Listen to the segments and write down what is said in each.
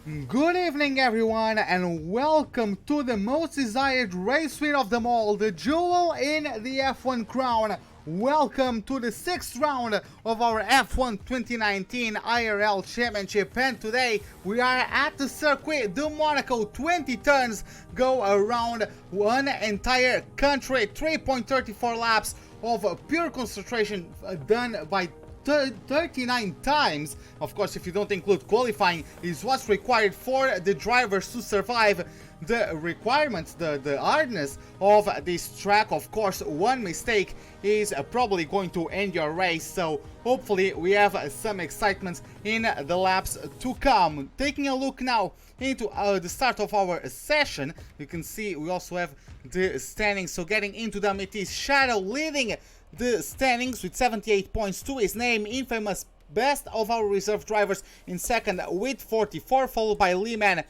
Good evening everyone and welcome to the most desired race win of them all, the jewel in the F1 crown. Welcome to the 6th round of our F1 2019 IRL Championship, and today we are at the circuit, the Monaco. 20 turns go around one entire country, 3.34 laps of pure concentration done by 39 times. Of course, if you don't include qualifying, is what's required for the drivers to survive the requirements, the hardness of this track. Of course, one mistake is probably going to end your race, so hopefully we have some excitement in the laps to come. Taking a look now into the start of our session, you can see we also have the standings. So getting into them, it is Shadow leading the standings with 78 points to his name. Infamous best of our reserve drivers in second with 44, followed by Lehman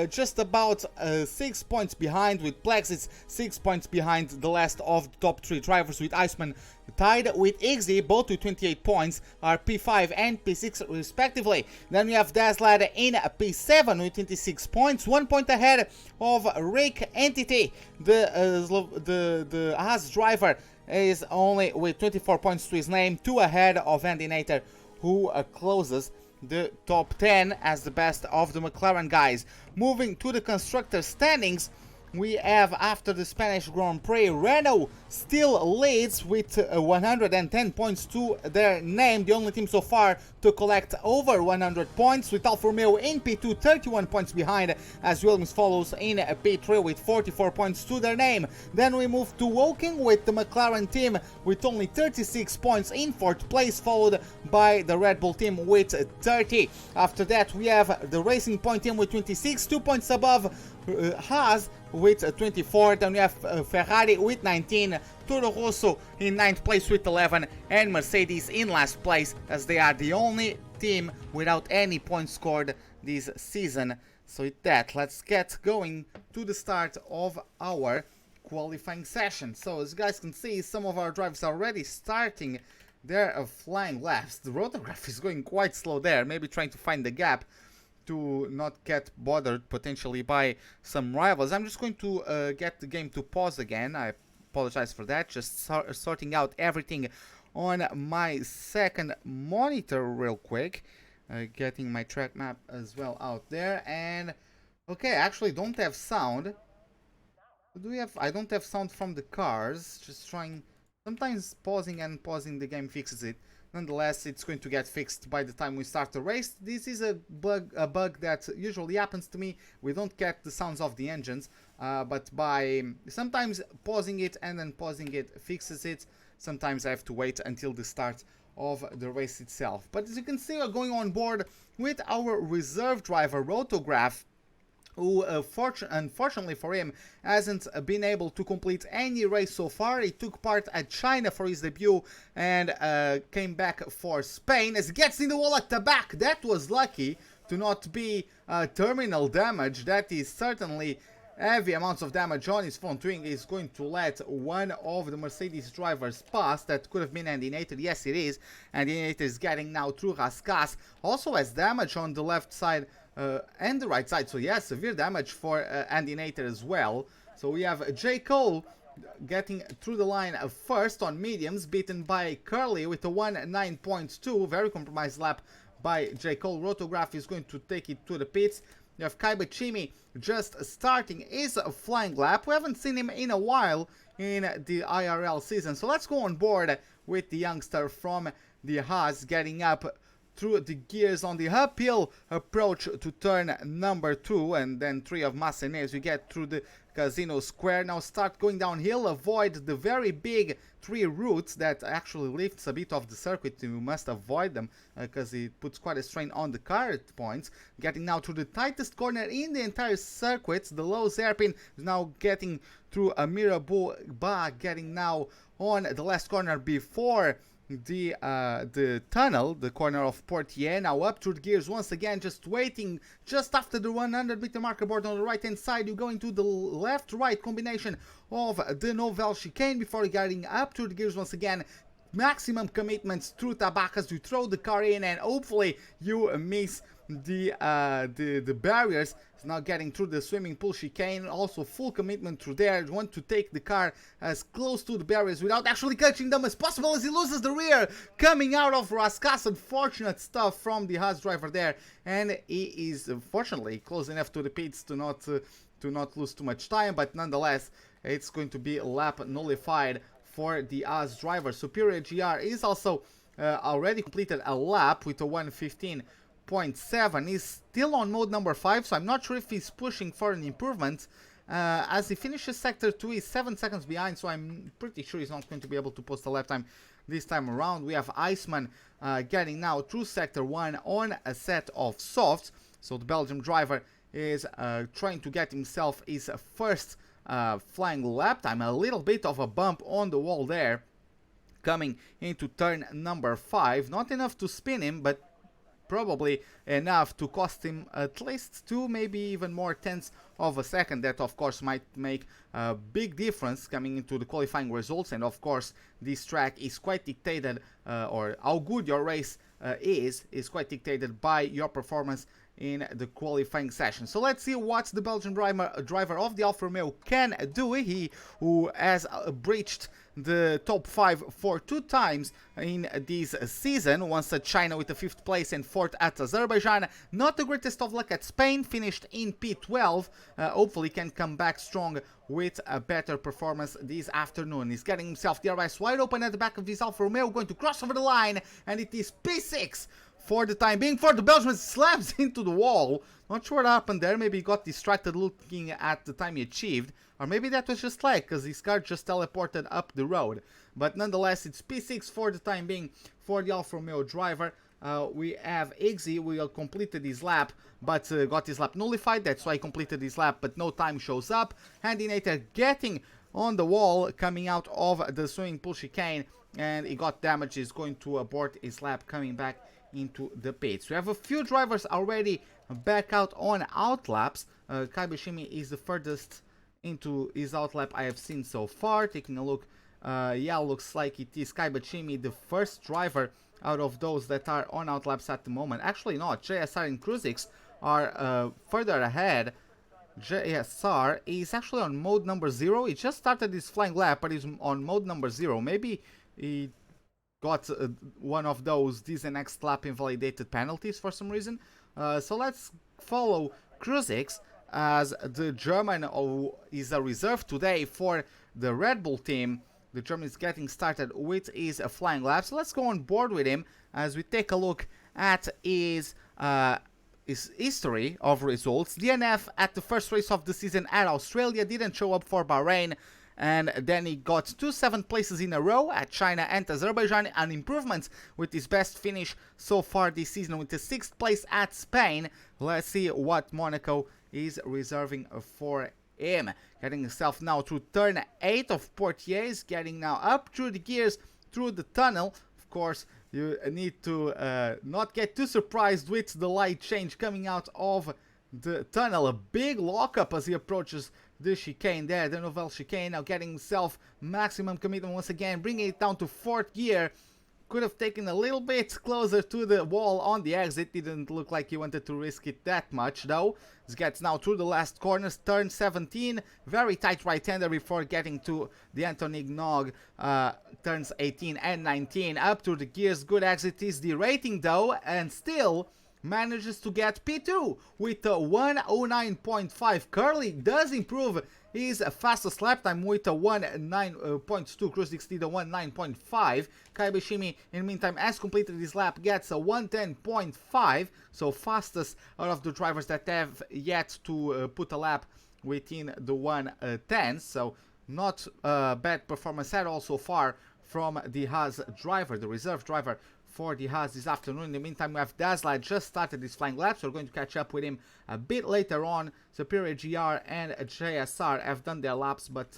just about 6 points behind, with Plexis 6 points behind the last of the top 3 drivers, with Iceman tied with Iggy, both with 28 points, are P5 and P6 respectively. Then we have Daslad in P7 with 26 points, 1 point ahead of Rick Entity. The Haas driver is only with 24 points to his name, 2 ahead of Andy Nater, who closes the top 10 as the best of the McLaren guys. Moving to the constructor standings, we have, after the Spanish Grand Prix, Renault still leads with 110 points to their name, the only team so far to collect over 100 points, with Alfa Romeo in P2 31 points behind, as Williams follows in P3 with 44 points to their name. Then we move to Woking with the McLaren team with only 36 points in 4th place, followed by the Red Bull team with 30. After that we have the Racing Point team with 26, 2 points above Haas with 24. Then we have Ferrari with 19, Toro Rosso in 9th place with 11, and Mercedes in last place, as they are the only team without any points scored this season. So with that, let's get going to the start of our qualifying session. So as you guys can see, some of our drivers are already starting their flying laps. The rotograph is going quite slow there, maybe trying to find the gap to not get bothered potentially by some rivals. I'm just going to get the game to pause again. I apologize for that. Just sorting out everything on my second monitor real quick. Getting my track map as well out there. And okay, I actually don't have sound. Do we have? I don't have sound from the cars. Just trying. Sometimes pausing and pausing the game fixes it. Nonetheless, it's going to get fixed by the time we start the race. This is a bug that usually happens to me. We don't get the sounds of the engines, but by sometimes pausing it and then pausing it fixes it. Sometimes I have to wait until the start of the race itself. But as you can see, we're going on board with our reserve driver, Rotograph, who unfortunately for him hasn't been able to complete any race so far. He took part at China for his debut and came back for Spain, as he gets in the wall at the back. That was lucky to not be terminal damage. That is certainly heavy amounts of damage on his front wing. Is going to let one of the Mercedes drivers pass. That could have been Andy Nater. Yes, it is. Andy Nater is getting now through Raskas. Also has damage on the left side and the right side. So yes, severe damage for Andy Nater as well. So we have J. Cole getting through the line first on mediums, beaten by Curly with a 1.9.2. Very compromised lap by J. Cole. Rotograph is going to take it to the pits. You have Kaibachimi just starting his flying lap. We haven't seen him in a while in the IRL season. So let's go on board with the youngster from the Haas, getting up through the gears on the uphill approach to turn number 2 and then 3 of Massenet as we get through the Casino Square. Now start going downhill, avoid the very big 3 routes that actually lifts a bit of the circuit. You must avoid them because it puts quite a strain on the car at points. Getting now to the tightest corner in the entire circuit, the low hairpin is now getting through a Mirabeau bar, getting now on the last corner before the tunnel, the corner of Portier. Now up through the gears once again, just waiting just after the 100 meter marker board on the right hand side. You go into the left right combination of the Novel chicane before getting up through the gears once again. Maximum commitments through Tabacas to throw the car in, and hopefully you miss the barriers. He's now getting through the swimming pool chicane. Also full commitment through there. Want to take the car as close to the barriers without actually catching them as possible, as he loses the rear coming out of Raskas. Unfortunate stuff from the Haas driver there, and he is fortunately close enough to the pits to not lose too much time, but nonetheless it's going to be lap nullified for the Haas driver. Superior GR is also already completed a lap with a 1:15.7. He's still on mode number 5, so I'm not sure if he's pushing for an improvement. As he finishes sector 2, he's 7 seconds behind, so I'm pretty sure he's not going to be able to post a lap time this time around. We have Iceman getting now through sector 1 on a set of softs, so the Belgian driver is trying to get himself his first flying lap time. A little bit of a bump on the wall there coming into turn number 5. Not enough to spin him, but probably enough to cost him at least 2, maybe even more tenths of a second. That of course might make a big difference coming into the qualifying results. And of course this track is quite dictated, or how good your race is quite dictated by your performance in the qualifying session. So let's see what the Belgian driver of the Alfa Romeo can do. He who has breached the top 5 for 2 times in this season, once at China with the 5th place and 4th at Azerbaijan. Not the greatest of luck at Spain, finished in P12. Hopefully can come back strong with a better performance this afternoon. He's getting himself the RS wide open at the back of this Alfa Romeo, going to cross over the line, and it is P6 for the time being for the Belgian. Slams into the wall. Not sure what happened there. Maybe he got distracted looking at the time he achieved, or maybe that was just lag because his car just teleported up the road. But nonetheless, it's P6 for the time being for the Alfa Romeo driver. We have Iggy, who completed his lap, but got his lap nullified. That's why he completed his lap, but no time shows up. Handinator getting on the wall, coming out of the swimming pool chicane, and he got damaged. He's going to abort his lap, coming back into the pits. We have a few drivers already back out on outlaps. Kaibashimi is the furthest into his outlap I have seen so far. Taking a look, yeah, looks like it is Kaibashimi, the first driver out of those that are on outlaps at the moment. Actually not, JSR and Kruzix are further ahead. JSR is actually on mode number 0. He just started his flying lap, but he's on mode number 0. Maybe he got one of those this and next lap invalidated penalties for some reason. So let's follow Kruzix, as the German is a reserve today for the Red Bull team. The German is getting started with his flying lap. So let's go on board with him as we take a look at his history of results. DNF at the first race of the season at Australia, didn't show up for Bahrain, and then he got 2 7th places in a row at China and Azerbaijan, an improvement with his best finish so far this season with the 6th place at Spain. Let's see what Monaco is reserving for him. Getting himself now through turn 8 of Portiers, getting now up through the gears, through the tunnel. Of course, you need to not get too surprised with the light change coming out of the tunnel. A big lockup as he approaches the chicane there, the Nouvelle chicane. Now getting himself maximum commitment once again, bringing it down to 4th gear. Could have taken a little bit closer to the wall on the exit. Didn't look like he wanted to risk it that much though. This gets now through the last corners, turn 17. Very tight right-hander before getting to the Anthony Gnog. Turns 18 and 19. Up through the gears, good exit is the rating though, and still manages to get P2 with a 1:09.5. Curly does improve his fastest lap time with a 1:09.2. Kruzix did a 1:09.5. Kaibashimi in the meantime has completed his lap, gets a 1:10.5. So fastest out of the drivers that have yet to put a lap within the 1:10. So not a bad performance at all so far from the Haas driver, the reserve driver for the Haas this afternoon. In the meantime, we have Dazzler just started his flying lap, so we're going to catch up with him a bit later on. Superior GR and JSR have done their laps, but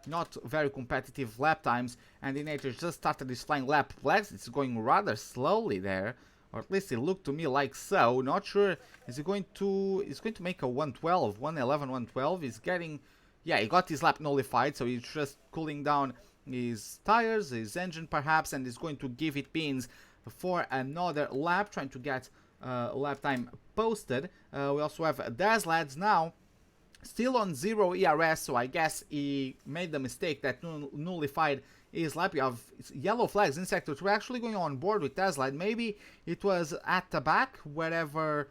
not very competitive lap times. And the Nature just started his flying lap. Plex, it's going rather slowly there, or at least it looked to me like so. Not sure. Is he going to? He's going to make a 1:12, 1:11, 1:12. He's getting, yeah, he got his lap nullified, so he's just cooling down his tires, his engine perhaps, and is going to give it pins for another lap, trying to get lap time posted. We also have Daz Lads now still on 0 ERS, so I guess he made the mistake that nullified his lap. You have yellow flags in sector 2. We're actually going on board with Tesla. Maybe it was at the back, wherever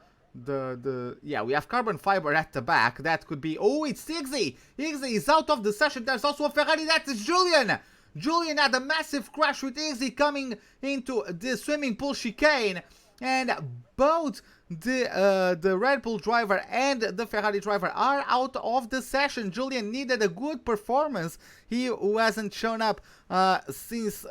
yeah, we have carbon fiber at the back. That could be, oh, it's Iggy. Iggy is out of the session. There's also a Ferrari. That is Julian. Julian had a massive crash with Iggy coming into the swimming pool chicane, and both the Red Bull driver and the Ferrari driver are out of the session. Julian needed a good performance. He who hasn't shown up since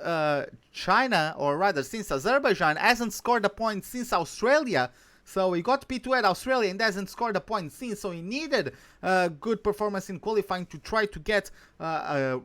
China, or rather since Azerbaijan, hasn't scored a point since Australia. So he got P2 at Australia and hasn't scored a point since. So he needed a good performance in qualifying to try to get a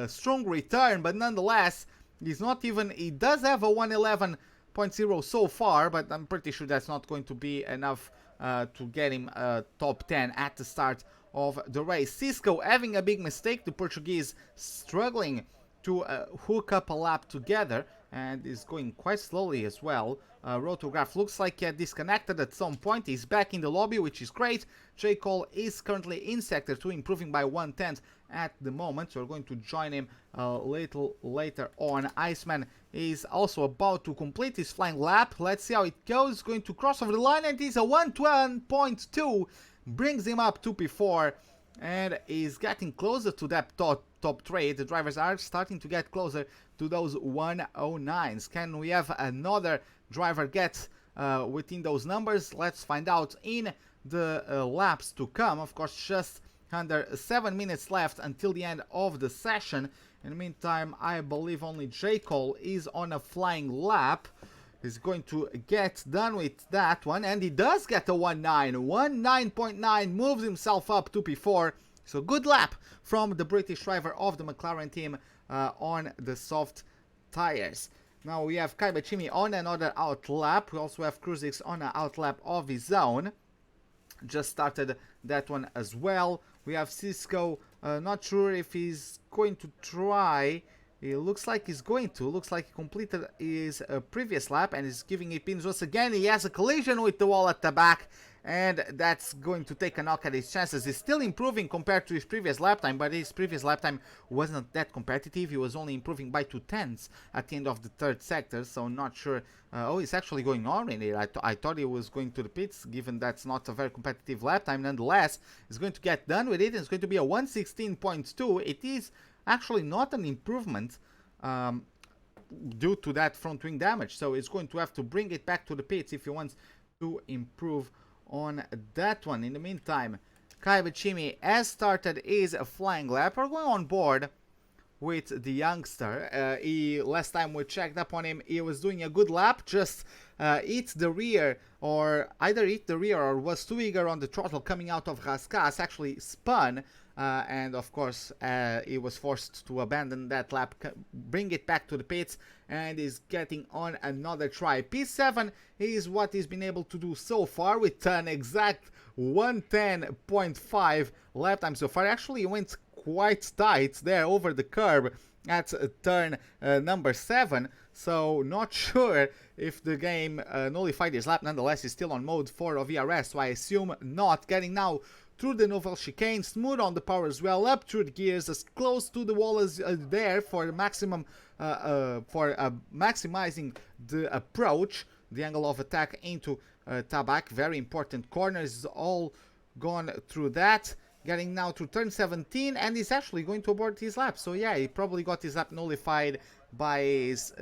strong return. But nonetheless, he's not even. He does have a 111.0 so far, but I'm pretty sure that's not going to be enough to get him top 10 at the start of the race. Cisco having a big mistake. The Portuguese struggling to hook up a lap together, and is going quite slowly as well. Rotograph looks like he disconnected at some point. He's back in the lobby, which is great. J. Cole is currently in sector 2, improving by 1/10 at the moment, so we're going to join him a little later on. Iceman is also about to complete his flying lap. Let's see how it goes. Going to cross over the line, and it's a 112.2, brings him up to P4, and is getting closer to that top 3. The drivers are starting to get closer to those 109s. Can we have another driver get within those numbers? Let's find out in the laps to come. Of course, just under 7 minutes left until the end of the session. In the meantime, I believe only J. Cole is on a flying lap. He's going to get done with that one, and he does get a 19.9, moves himself up to P4. So good lap from the British driver of the McLaren team on the soft tires. Now we have Kai Bachimi on another out lap. We also have Kruzix on an out lap of his own. Just started that one as well. We have Cisco, not sure if he's going to try. It looks like he's going to. Looks like he completed his previous lap and is giving it pins once again. He has a collision with the wall at the back, and that's going to take a knock at his chances. He's still improving compared to his previous lap time, but his previous lap time wasn't that competitive. He was only improving by 2/10 at the end of the third sector, so not sure. Oh, he's actually going on in it. I thought he was going to the pits, given that's not a very competitive lap time. Nonetheless, he's going to get done with it. It's going to be a 116.2. It is actually not an improvement due to that front wing damage, so it's going to have to bring it back to the pits if he wants to improve on that one. In the meantime, Kai Bachimi has started his flying lap. We're going on board with the youngster. Last time we checked up on him, he was doing a good lap, just hit the rear, or either hit the rear or was too eager on the throttle coming out of Raskas, actually spun, and of course he was forced to abandon that lap, bring it back to the pits, and is getting on another try. P7 is what he's been able to do so far with an exact 110.5 lap time so far. Actually, he went quite tight there over the curb at turn number 7, so not sure if the game nullified his lap. Nonetheless, he's still on mode 4 of ERS, so I assume not. Getting now through the novel chicane, smooth on the power as well, up through the gears, as close to the wall as there for maximum maximizing the approach, the angle of attack into Tabak. Very important corners, all gone through that. Getting now to turn 17, and he's actually going to abort his lap. So yeah, he probably got his lap nullified by his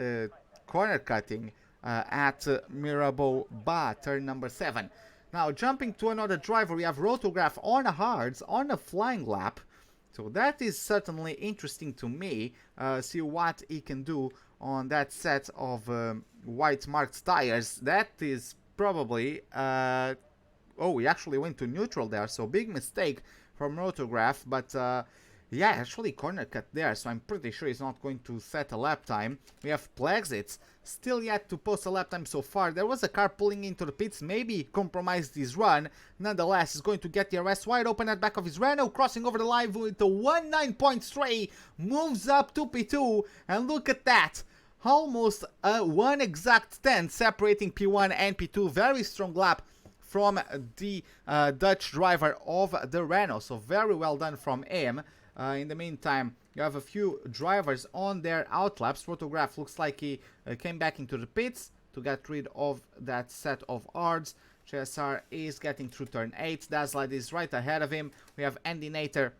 corner cutting at Mirabeau Ba, turn number 7. Now jumping to another driver, we have Rotograph on a hards, on a flying lap. So that is certainly interesting to me. See what he can do on that set of white marked tires. That is probably... oh, he actually went to neutral there, so big mistake from Rotograph, but yeah, actually corner cut there, so I'm pretty sure he's not going to set a lap time. We have Plexits, still yet to post a lap time so far. There was a car pulling into the pits, maybe compromised his run. Nonetheless, he's going to get the arrest wide open at back of his Renault, crossing over the line with the 19.3, moves up to P2, and look at that. almost one exact tenth separating P1 and P2. Very strong lap from the Dutch driver of the Renault, so very well done from him. In the meantime, you have a few drivers on their outlaps. Photograph looks like he came back into the pits to get rid of that set of hards. JSR is getting through turn 8. Dazzlight is right ahead of him. We have Andy Nater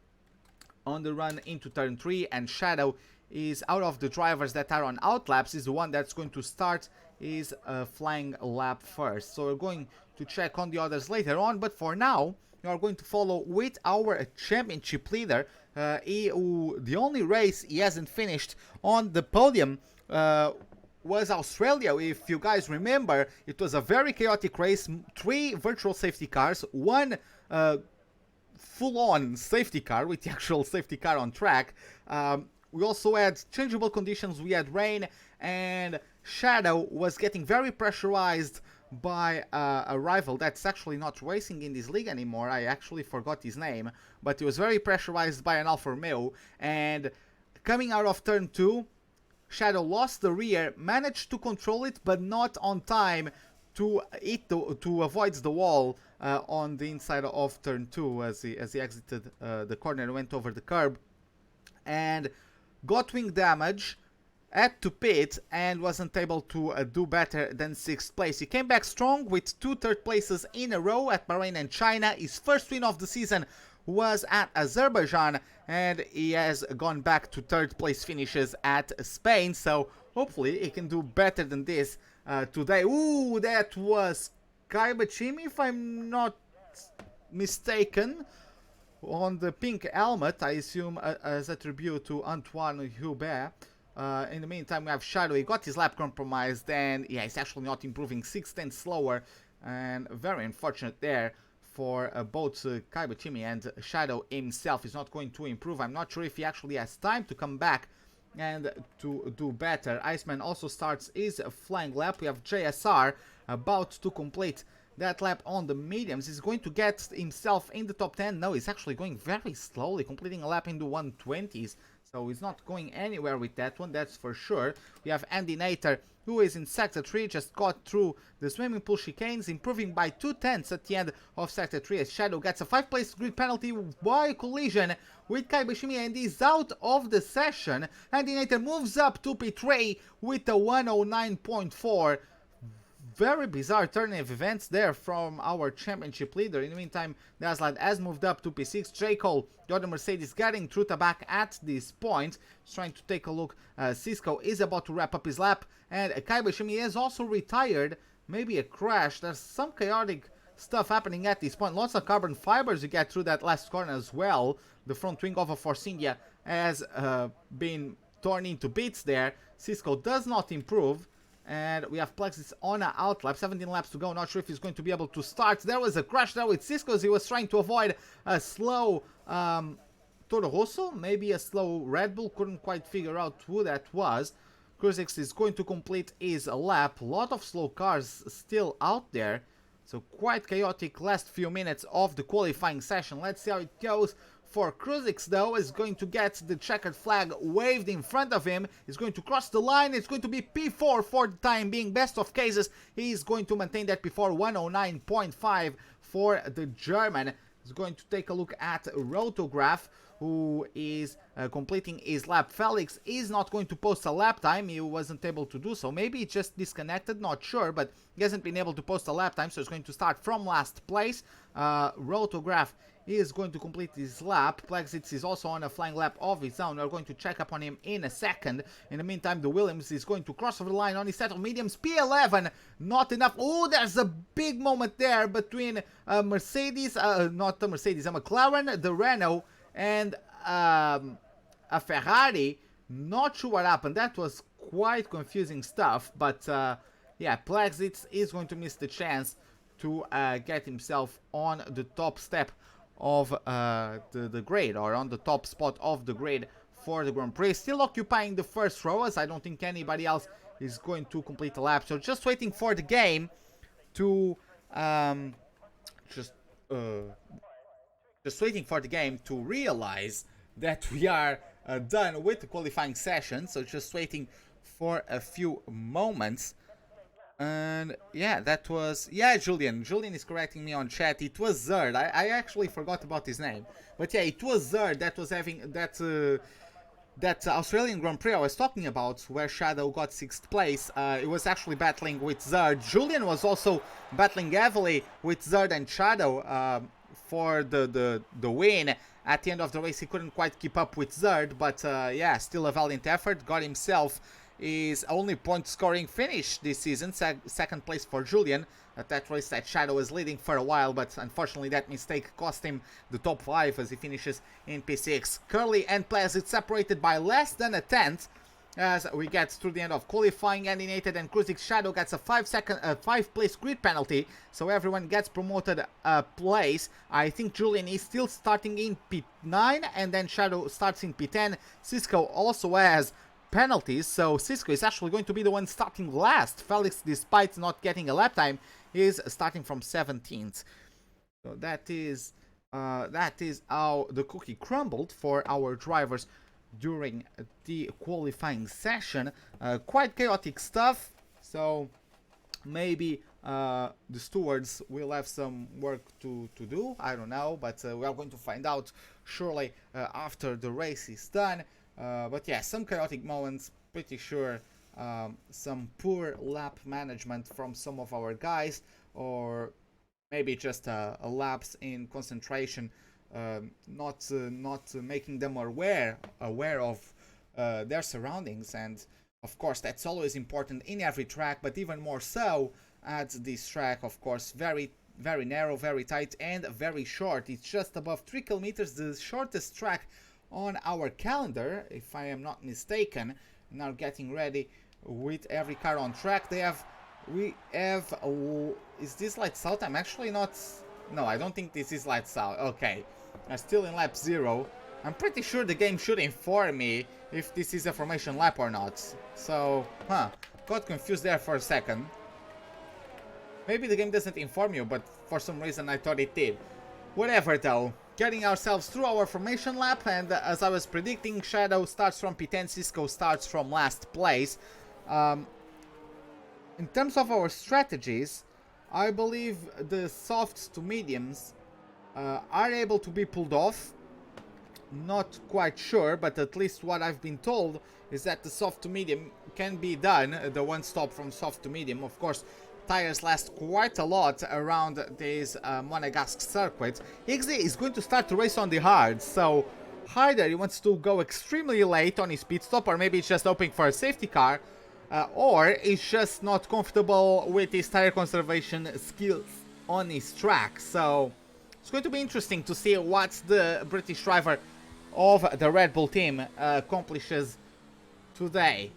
on the run into turn 3, and Shadow is out of the drivers that are on outlaps, is the one that's going to start his flying lap first. So we're going to check on the others later on, but for now we are going to follow with our championship leader. The only race he hasn't finished on the podium was Australia. If you guys remember, it was a very chaotic race. 3 virtual safety cars, 1 full-on safety car with the actual safety car on track. We also had changeable conditions, we had rain, and Shadow was getting very pressurized by a rival that's actually not racing in this league anymore. I actually forgot his name, but he was very pressurized by an Alfa Romeo, and coming out of turn 2, Shadow lost the rear, managed to control it, but not on time to avoid the wall on the inside of turn 2 as he exited the corner and went over the curb, and got wing damage, had to pit, and wasn't able to do better than 6th place. He came back strong with 2 third places in a row at Bahrain and China. His first win of the season was at Azerbaijan, and he has gone back to 3rd place finishes at Spain, so hopefully he can do better than this today. Ooh, that was Kaibachimi, if I'm not mistaken, on the pink helmet, I assume as a tribute to Antoine Hubert. In the meantime, we have Shadow. He got his lap compromised, and yeah, he's actually not improving, 6/10 slower, and very unfortunate there for both Kaibachimi and Shadow himself. Is not going to improve. I'm not sure if he actually has time to come back and to do better. Iceman also starts his flying lap. We have JSR about to complete that lap on the mediums. He's going to get himself in the top 10. No, he's actually going very slowly, completing a lap in the 120s. So he's not going anywhere with that one, that's for sure. We have Andy Nater, who is in Sector 3, just got through the swimming pool chicanes, improving by 2/10 at the end of Sector 3 as Shadow gets a 5-place grid penalty by collision with Kaibashimi and is out of the session. Andy Nater moves up to P3 with a 109.4. Very bizarre turn of events there from our championship leader. In the meantime, Dazzlight has moved up to P6. J. Cole, the other Mercedes, getting through the back at this point. He's trying to take a look. Cisco is about to wrap up his lap, and Kaibashimi is also retired. Maybe a crash. There's some chaotic stuff happening at this point. Lots of carbon fibers you get through that last corner as well. The front wing of a Force India has been torn into bits there. Cisco does not improve. And we have Plexus on an outlap, 17 laps to go. Not sure if he's going to be able to start. There was a crash there with Cisco as he was trying to avoid a slow Toro Rosso, maybe a slow Red Bull. Couldn't quite figure out who that was. Kruzix is going to complete his lap. A lot of slow cars still out there. So quite chaotic last few minutes of the qualifying session. Let's see how it goes. For Kruzix, though, is going to get the checkered flag waved in front of him. He's going to cross the line. It's going to be P4 for the time being. Best of cases, he's going to maintain that P4, 109.5 for the German. He's going to take a look at Rotograph, who is completing his lap. Felix is not going to post a lap time. He wasn't able to do so. Maybe he just disconnected, not sure, but he hasn't been able to post a lap time, so he's going to start from last place. Rotograph is going to complete his lap. Plexitz is also on a flying lap of his own. We're going to check up on him in a second. In the meantime, the Williams is going to cross over the line on his set of mediums. P11, not enough. Oh, there's a big moment there between Mercedes, not the Mercedes, a McLaren, the Renault, and a Ferrari. Not sure what happened. That was quite confusing stuff, but yeah, Plexitz is going to miss the chance to get himself on the top step of the grid, or on the top spot of the grid for the Grand Prix. Still occupying the first row, as I don't think anybody else is going to complete the lap. So just waiting for the game to just waiting for the game to realize that we are done with the qualifying session. So just waiting for a few moments. And yeah, that was, yeah, Julian is correcting me on chat. It was Zerd. I actually forgot about his name, but yeah, it was Zerd that was having that Australian Grand Prix I was talking about, where Shadow got 6th place. It was actually battling with Zerd. Julian was also battling heavily with Zerd and Shadow for the win. At the end of the race, he couldn't quite keep up with Zerd, but yeah, still a valiant effort. Got himself his only point scoring finish this season, second place for Julian at that race that Shadow was leading for a while, but unfortunately that mistake cost him the top 5 as he finishes in P6. Curly and Plezit separated by less than a tenth as we get to the end of qualifying. Andy Nated and Cruzik. Shadow gets a 5 place grid penalty, so everyone gets promoted a place. I think Julian is still starting in P9 and then Shadow starts in P10. Cisco also has penalties, so Cisco is actually going to be the one starting last. Felix, despite not getting a lap time, is starting from 17th. So that is how the cookie crumbled for our drivers during the qualifying session. Quite chaotic stuff, so maybe the stewards will have some work to do, I don't know, but we are going to find out surely after the race is done. But yeah, some chaotic moments, pretty sure some poor lap management from some of our guys, or maybe just a lapse in concentration, not making them aware of their surroundings. And of course that's always important in every track, but even more so at this track. Of course, very narrow, very tight, and very short. It's just above 3 kilometers, the shortest track on our calendar, if I am not mistaken. Now getting ready with every car on track. Is this lights out? I'm actually not, no, I don't think this is lights out. Okay, I'm still in lap 0. I'm pretty sure the game should inform me if this is a formation lap or not. So, got confused there for a second. Maybe the game doesn't inform you, but for some reason I thought it did. Whatever though. Getting ourselves through our formation lap, and as I was predicting, Shadow starts from P10, Cisco starts from last place. In terms of our strategies, I believe the softs to mediums are able to be pulled off. Not quite sure, but at least what I've been told is that the soft to medium can be done, the one stop from soft to medium. Of course, tires last quite a lot around this Monegasque circuit. Higgsy is going to start the race on the hard, so either he wants to go extremely late on his pit stop, or maybe he's just hoping for a safety car, or he's just not comfortable with his tire conservation skills on his track. So it's going to be interesting to see what the British driver of the Red Bull team accomplishes today.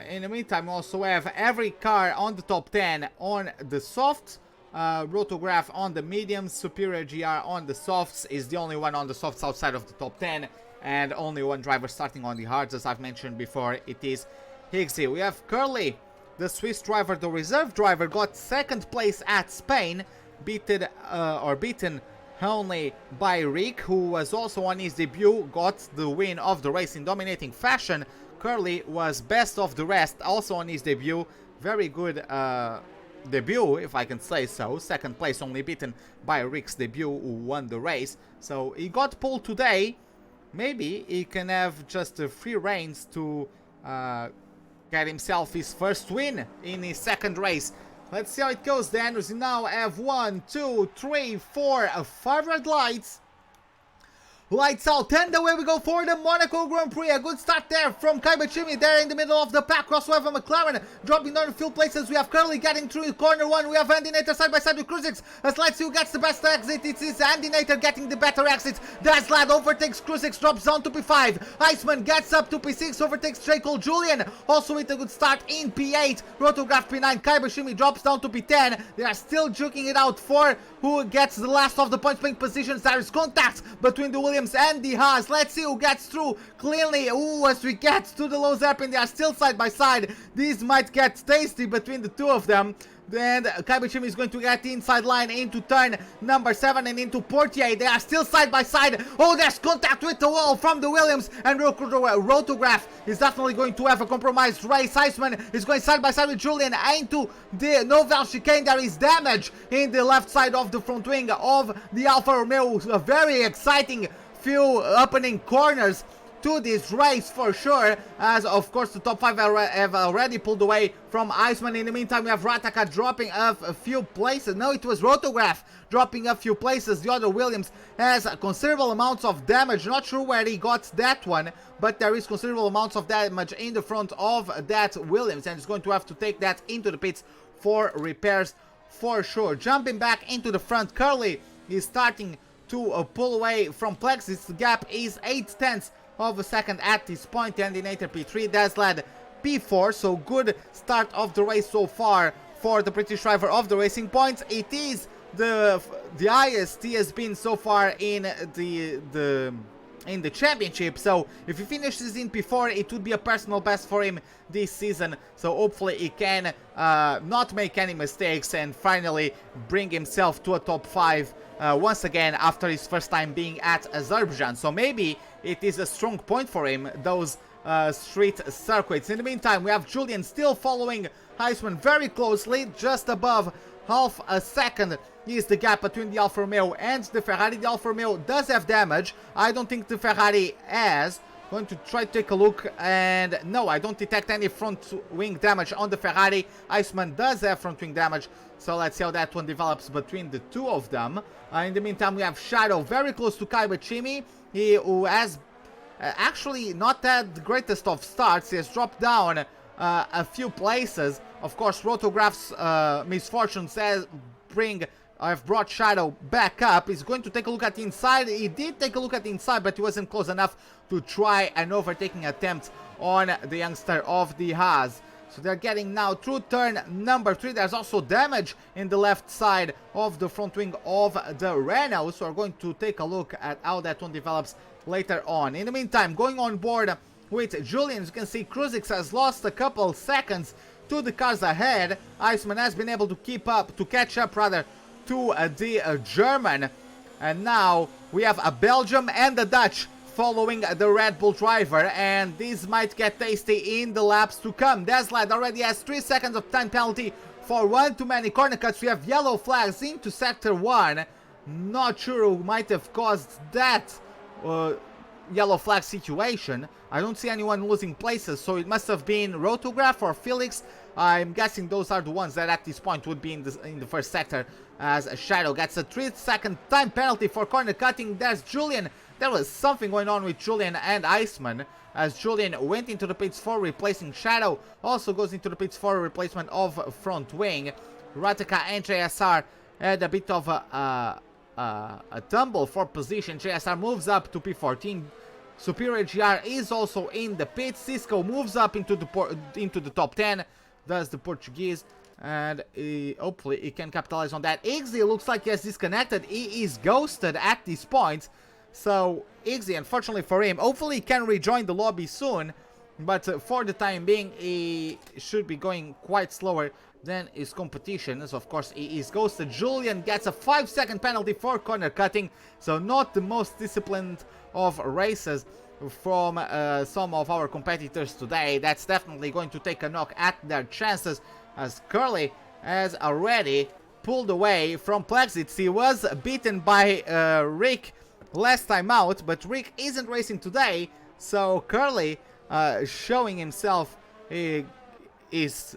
In the meantime, we also have every car on the top 10 on the softs, Rotograph on the mediums, Superior GR on the softs, is the only one on the softs outside of the top 10, and only one driver starting on the hards, as I've mentioned before. It is Higgsy. We have Curly, the Swiss driver, the reserve driver, got 2nd place at Spain, beaten only by Rick, who was also on his debut, got the win of the race in dominating fashion. Curly was best of the rest, also on his debut. Very good debut, if I can say so. 2nd place, only beaten by Rick's debut, who won the race. So he got pulled today. Maybe he can have just free reins to get himself his first win in his 2nd race. Let's see how it goes then. We now have 1, 2, 3, 4, 5 red lights. Lights out, and away we go for the Monaco Grand Prix. A good start there from Kaibachimi there in the middle of the pack. Crossover McLaren dropping down a few places. We have Curly getting through corner 1. We have Andy Nater side by side with Cruzik. As Lights who gets the best exit. It is Andy Nater getting the better exit. Daslad overtakes Cruzik, drops down to P5. Iceman gets up to P6, overtakes Tracol. Julian also with a good start in P8. Rotograph P9. Kaibachimi drops down to P10. They are still juking it out for who gets the last of the points playing positions. There is contact between the Williams and the Haas. Let's see who gets through cleanly. Ooh, as we get to the low hairpin, they are still side by side. These might get tasty between the two of them. And Kaibuchim is going to get the inside line into turn number 7 and into Portier. They are still side by side. Oh, there's contact with the wall from the Williams, and Rotograph is definitely going to have a compromised race. Iceman is going side by side with Julian into the Novel chicane. There is damage in the left side of the front wing of the Alfa Romeo. A very exciting few opening corners to this race for sure, as of course the top 5 have already pulled away from Iceman. In the meantime, we have Rataka dropping a few places. No, it was Rotograph dropping a few places. The other Williams has considerable amounts of damage. Not sure where he got that one, but there is considerable amounts of damage in the front of that Williams, and he's going to have to take that into the pits for repairs for sure. Jumping back into the front, Curly is starting to pull away from Plexus. The gap is 0.8 of a second at this point. Endinator P3, Deslad P4, so good start of the race so far for the British driver of the Racing Points. It is the highest he has been so far in the championship, so if he finishes in P4, it would be a personal best for him this season. So hopefully he can not make any mistakes and finally bring himself to a top 5 once again after his first time being at Azerbaijan. So maybe it is a strong point for him, those street circuits. In the meantime, we have Julian still following Iceman very closely. Just above half a second is the gap between the Alfa Romeo and the Ferrari. The Alfa Romeo does have damage. I don't think the Ferrari has. Going to try to take a look, and no, I don't detect any front wing damage on the Ferrari. Iceman does have front wing damage, so let's see how that one develops between the two of them. In the meantime, we have Shadow very close to Kai Bachimi, who has actually not had the greatest of starts. He has dropped down a few places. Of course, Rotograph's misfortunes have brought Shadow back up. He's going to take a look at the inside. He did take a look at the inside, but he wasn't close enough to try an overtaking attempt on the youngster of the Haas. So they're getting now through turn number 3. There's also damage in the left side of the front wing of the Renault. So we're going to take a look at how that one develops later on. In the meantime, going on board with Julian, you can see Kruzix has lost a couple seconds to the cars ahead. Iceman has been able to catch up to the German, and now we have a Belgium and a Dutch following the Red Bull driver, and this might get tasty in the laps to come. Deslad already has 3 seconds of time penalty for one too many corner cuts. We have yellow flags into sector 1. Not sure who might have caused that yellow flag situation. I don't see anyone losing places, so it must have been Rotograph or Felix. I'm guessing those are the ones that at this point would be in the first sector, as Shadow gets a 3-second time penalty for corner cutting. There's Julian. There was something going on with Julian and Iceman, as Julian went into the pits for replacing Shadow, also goes into the pits for replacement of front wing. Rataka and JSR had a bit of a tumble for position. JSR moves up to P14. Superior GR is also in the pits. Cisco moves up into the top 10, does the Portuguese, and hopefully he can capitalize on that. Iggy looks like he has disconnected. He is ghosted at this point. So Iggy, unfortunately for him, hopefully he can rejoin the lobby soon, but for the time being he should be going quite slower than his competition, as of course he is ghosted. Julian gets a 5-second penalty for corner cutting, so not the most disciplined of races from some of our competitors today. That's definitely going to take a knock at their chances, as Curly has already pulled away from Plexits. He was beaten by Rick last time out, but Rick isn't racing today, so Curly showing himself his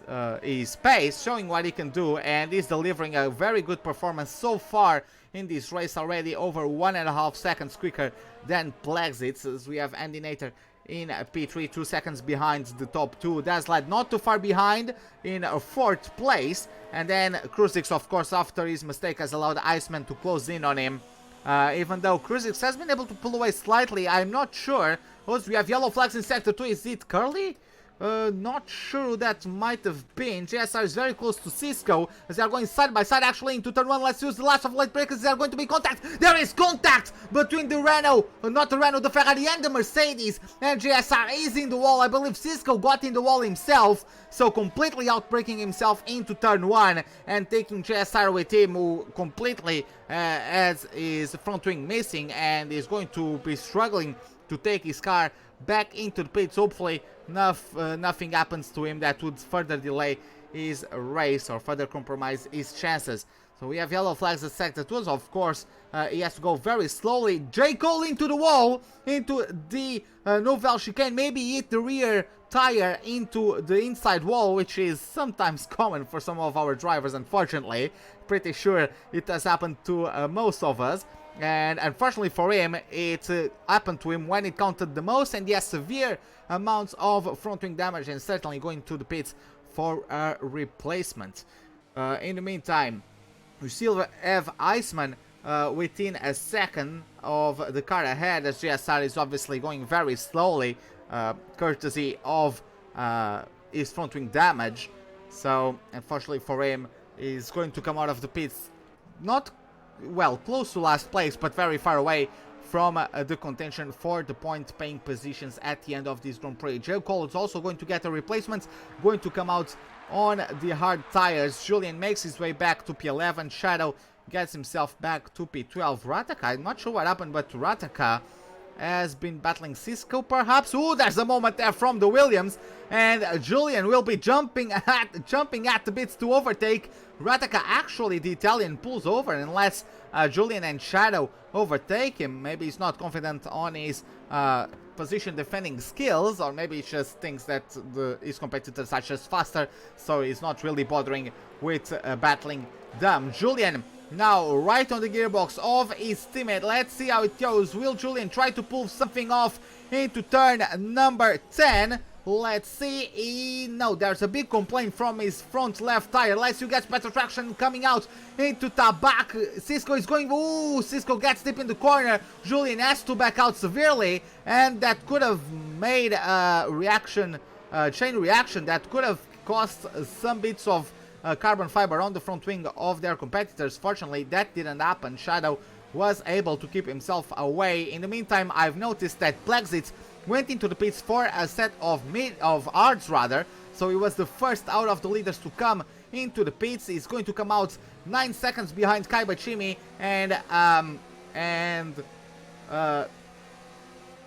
pace, showing what he can do, and is delivering a very good performance so far in this race, already over 1.5 seconds quicker than Plexits, as we have Endinator in P3, 2 seconds behind the top 2. Deslad not too far behind in 4th place, and then Kruzix, of course, after his mistake, has allowed Iceman to close in on him. Even though Kruzix has been able to pull away slightly, I'm not sure. Also, we have yellow flags in sector 2. Is it Curly Not sure who that might have been. JSR is very close to Cisco as they are going side by side actually into turn 1. Let's use the last of late breakers. There are going to be contact. There is contact between the Renault, not the Renault, the Ferrari and the Mercedes. And JSR is in the wall. I believe Cisco got in the wall himself, so completely outbreaking himself into turn 1 and taking JSR with him, who completely has his front wing missing and is going to be struggling to take his car back into the pits. Hopefully nothing happens to him that would further delay his race or further compromise his chances. So we have yellow flags at sector 2. Of course, he has to go very slowly. J. Cole into the wall, into the Nouvelle chicane. Maybe he hit the rear tire into the inside wall, which is sometimes common for some of our drivers, unfortunately. Pretty sure it has happened to most of us. And unfortunately for him, it happened to him when it counted the most, and he has severe amounts of front wing damage and certainly going to the pits for a replacement. In the meantime, we still have Iceman within a second of the car ahead, as JSR is obviously going very slowly, courtesy of his front wing damage. So unfortunately for him, he's going to come out of the pits not well, close to last place, but very far away from the contention for the point-paying positions at the end of this Grand Prix. J. Cole is also going to get a replacement, going to come out on the hard tires. Julian makes his way back to P11. Shadow gets himself back to P12. Rataka, I'm not sure what happened, but Rataka has been battling Cisco, perhaps. Ooh, there's a moment there from the Williams, and Julian will be jumping at the bits to overtake Rataka. Actually, the Italian pulls over and lets Julian and Shadow overtake him. Maybe he's not confident on his position defending skills, or maybe he just thinks that his competitors are just faster, so he's not really bothering with battling them. Julian now right on the gearbox of his teammate. Let's see how it goes. Will Julian try to pull something off into turn number 10? Let's see. No, there's a big complaint from his front left tire. Let's see who gets better traction coming out into Tabak. Cisco is going. Ooh, Cisco gets deep in the corner. Julian has to back out severely, and that could have made a chain reaction that could have cost some bits of carbon fiber on the front wing of their competitors. Fortunately, that didn't happen. Shadow was able to keep himself away. In the meantime, I've noticed that Plexit went into the pits for a set of hards rather, so he was the first out of the leaders to come into the pits. He's going to come out 9 seconds behind Kaibachimi and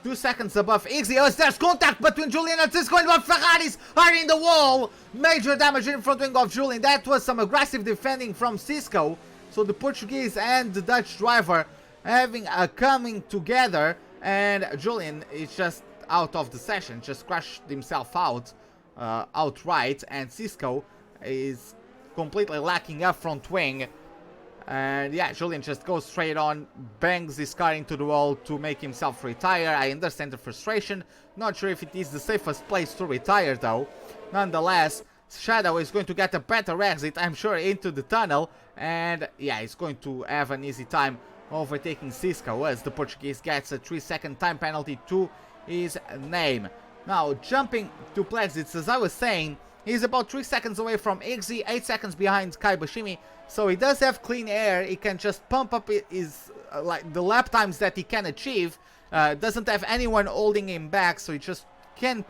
2 seconds above Iggy. Oh, there's contact between Julian and Cisco, and both Ferraris are in the wall. Major damage in front wing of Julian. That was some aggressive defending from Cisco. So the Portuguese and the Dutch driver having a coming together, and Julian is just out of the session, just crashed himself out outright, and Cisco is completely lacking a front wing. And yeah, Julian just goes straight on, bangs his car into the wall to make himself retire. I understand the frustration. Not sure if it is the safest place to retire though. Nonetheless, Shadow is going to get a better exit, I'm sure, into the tunnel. And yeah, he's going to have an easy time overtaking Cisco as the Portuguese gets a 3-second time penalty to his name. Now, jumping to Plexit, as I was saying, he's about 3 seconds away from Iggy, 8 seconds behind Kaibashimi, so he does have clean air. He can just pump up his like the lap times that he can achieve. Doesn't have anyone holding him back, so he just can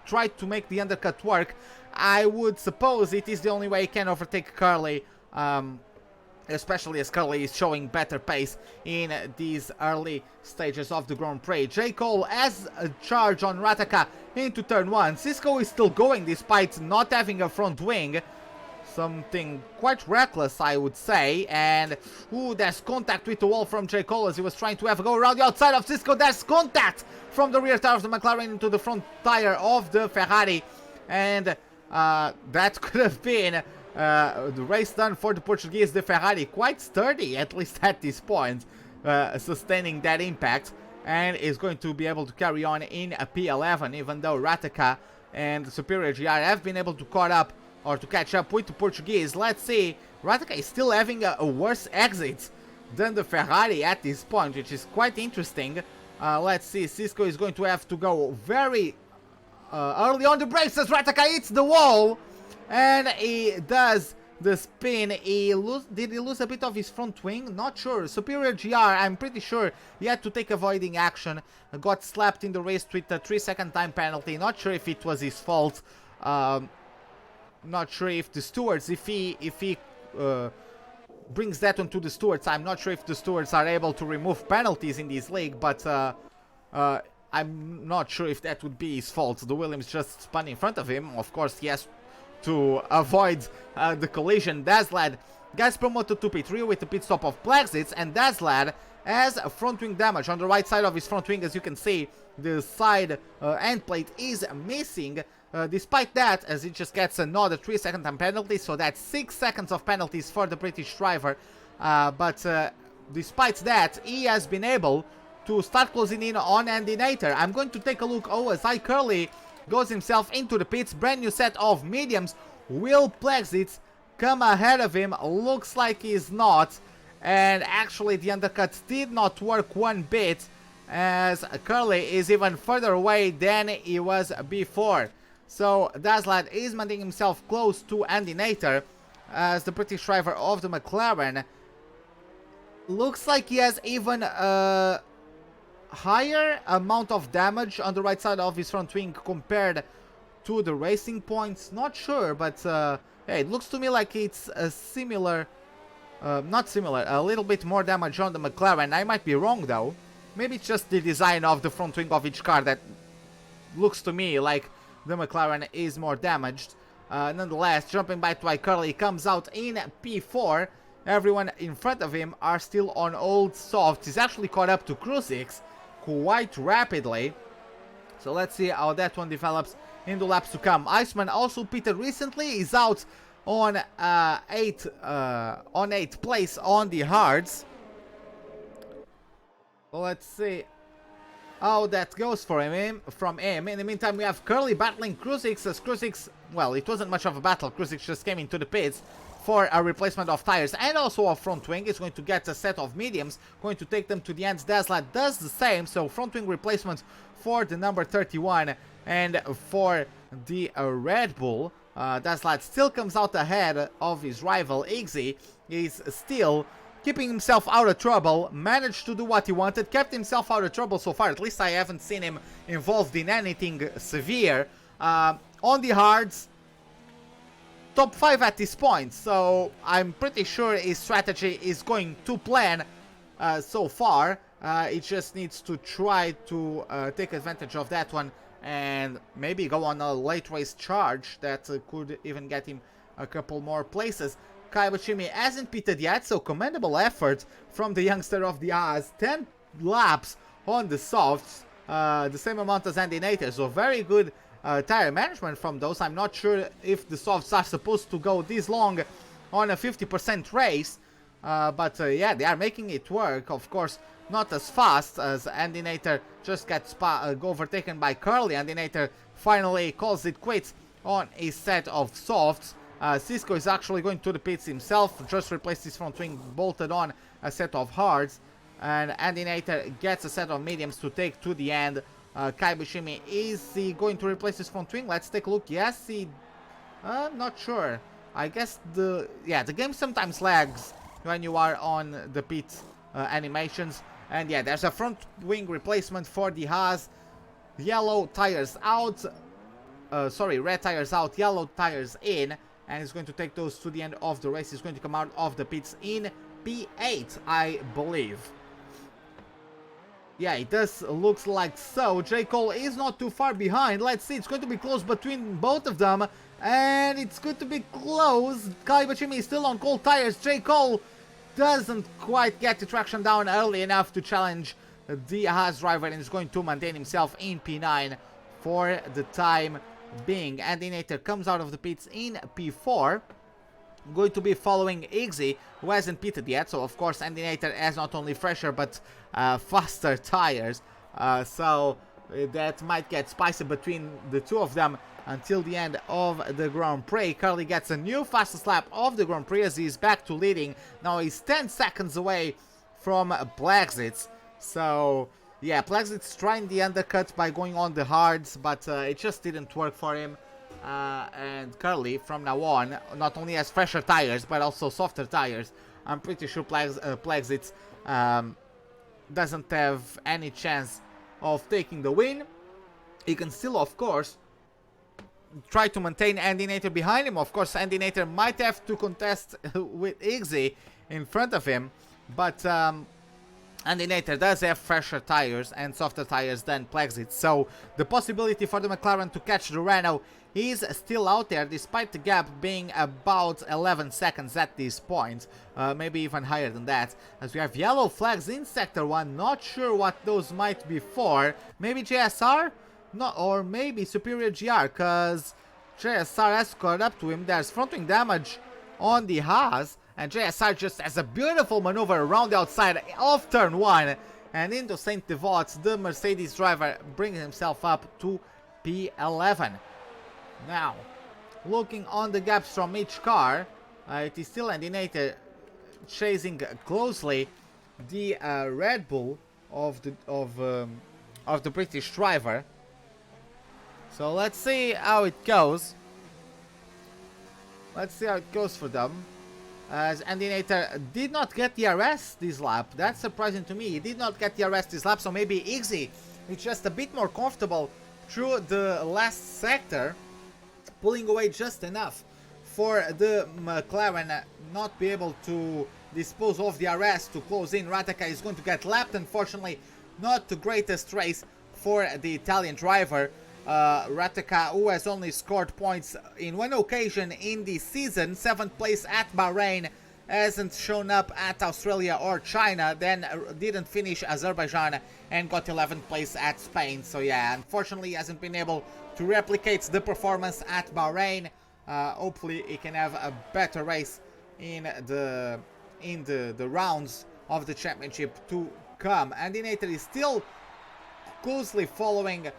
try to make the undercut work. I would suppose it is the only way he can overtake Curly, especially as Curly is showing better pace in these early stages of the Grand Prix. J. Cole has a charge on Rataka into turn 1. Cisco is still going despite not having a front wing. Something quite reckless, I would say. And ooh, there's contact with the wall from J. Cole as he was trying to have a go around the outside of Cisco. There's contact from the rear tire of the McLaren into the front tire of the Ferrari. And that could have been the race done for the Portuguese. The Ferrari quite sturdy, at least at this point, sustaining that impact, and is going to be able to carry on in a P11, even though Rataka and Superior GR have been able to catch up with the Portuguese. Let's see, Rataka is still having a worse exit than the Ferrari at this point, which is quite interesting. Let's see, Cisco is going to have to go very early on the brakes as Rataka hits the wall, and he does the spin. Did he lose a bit of his front wing? Not sure. Superior GR, I'm pretty sure he had to take avoiding action. Got slapped in the race with a 3-second time penalty. Not sure if it was his fault. Not sure if the stewards, if he brings that one to the stewards. I'm not sure if the stewards are able to remove penalties in this league, but I'm not sure if that would be his fault. The Williams just spun in front of him. Of course, he has to avoid the collision. Dazlad gets promoted to P3 with the pit stop of Plexits, and Dazlad has front wing damage on the right side of his front wing. As you can see, the side end plate is missing. Despite that, as he just gets another 3-second time penalty, so that's 6 seconds of penalties for the British driver. But despite that, he has been able to start closing in on Andy Nater. I'm going to take a look. Oh, as Curly goes himself into the pits. Brand new set of mediums. Will Plexits come ahead of him? Looks like he's not. And actually, the undercut did not work one bit, as Curly is even further away than he was before. So Dazlad is maintaining himself close to Andy Nater, as the British driver of the McLaren. Looks like he has even a higher amount of damage on the right side of his front wing compared to the Racing Points. Not sure, but yeah, it looks to me like it's a similar, not similar, a little bit more damage on the McLaren. I might be wrong though. Maybe it's just the design of the front wing of each car that looks to me like the McLaren is more damaged. Nonetheless, jumping by to Curly comes out in P4. Everyone in front of him are still on old softs. He's actually caught up to Krusix quite rapidly. So let's see how that one develops in the laps to come. Iceman also pitted recently. He's out on 8th place on the hards. Let's see how that goes for him. In the meantime, we have Curly battling Krusix, as Krusix, well, it wasn't much of a battle. Krusix just came into the pits for a replacement of tires and also a front wing. Is going to get a set of mediums, going to take them to the end. Dazlad does the same, so front wing replacement for the number 31 and for the Red Bull. Dazlad still comes out ahead of his rival Iggy. He's still keeping himself out of trouble, managed to do what he wanted, kept himself out of trouble so far. At least I haven't seen him involved in anything severe. On the hards, top 5 at this point, so I'm pretty sure his strategy is going to plan so far. He just needs to try to take advantage of that one and maybe go on a late race charge that could even get him a couple more places. Kaiwashimi hasn't pitted yet, so commendable effort from the youngster of the Haas. 10 laps on the softs, the same amount as Andy Nater, so very good tire management from those. I'm not sure if the softs are supposed to go this long on a 50% race, but yeah, they are making it work. Of course, not as fast as Andy Nater just gets overtaken by Curly. Andy Nater finally calls it quits on a set of softs. Cisco is actually going to the pits himself, just replaced his front wing, bolted on a set of hards, and Andy Nater gets a set of mediums to take to the end. Kaibushimi, is he going to replace his front wing? Let's take a look. Yes, he... not sure. I guess the game sometimes lags when you are on the pit animations. And yeah, there's a front wing replacement for the Haas. Yellow tires out. Red tires out, yellow tires in. And he's going to take those to the end of the race. He's going to come out of the pits in P8, I believe. Yeah, it does looks like so. J. Cole is not too far behind. Let's see, it's going to be close between both of them. And it's going to be close. Kaibachimi is still on cold tires. J. Cole doesn't quite get the traction down early enough to challenge the Haas driver, and is going to maintain himself in P9 for the time being. Andy Nater comes out of the pits in P4, going to be following Iggy, who hasn't pitted yet. So of course Andy Nater has not only fresher but faster tires, so that might get spicy between the two of them until the end of the Grand Prix. Curly gets a new fastest lap of the Grand Prix as he's back to leading. Now he's 10 seconds away from Blexits, so Yeah, Plexit's trying the undercut by going on the hards, but it just didn't work for him. And Curly, from now on, not only has fresher tires, but also softer tires. I'm pretty sure Plexit doesn't have any chance of taking the win. He can still, of course, try to maintain Andy Nater behind him. Of course, Andy Nater might have to contest with Iggy in front of him, but Andy Nater does have fresher tires and softer tires than Plexit, so the possibility for the McLaren to catch the Renault is still out there, despite the gap being about 11 seconds at this point, maybe even higher than that, as we have yellow flags in Sector 1, not sure what those might be for. Maybe JSR? No, or maybe Superior GR, because JSR has caught up to him. There's front wing damage on the Haas, and JSR just has a beautiful maneuver around the outside of turn 1, and into St. Devote, the Mercedes driver brings himself up to P11. Now, looking on the gaps from each car, it is still Andy Nater chasing closely the Red Bull of the British driver. So let's see how it goes. Let's see how it goes for them. As Andy Nater did not get the RS this lap. That's surprising to me. He did not get the RS this lap, so maybe Iggy is just a bit more comfortable through the last sector, pulling away just enough for the McLaren not be able to dispose of the RS to close in. Rataka is going to get lapped, unfortunately. Not the greatest race for the Italian driver. Rataka, who has only scored points in one occasion in the season, 7th place at Bahrain, hasn't shown up at Australia or China, then didn't finish Azerbaijan and got 11th place at Spain. So yeah, unfortunately hasn't been able to replicate the performance at Bahrain. Hopefully he can have a better race in the rounds of the championship to come. Andy Nater is still closely following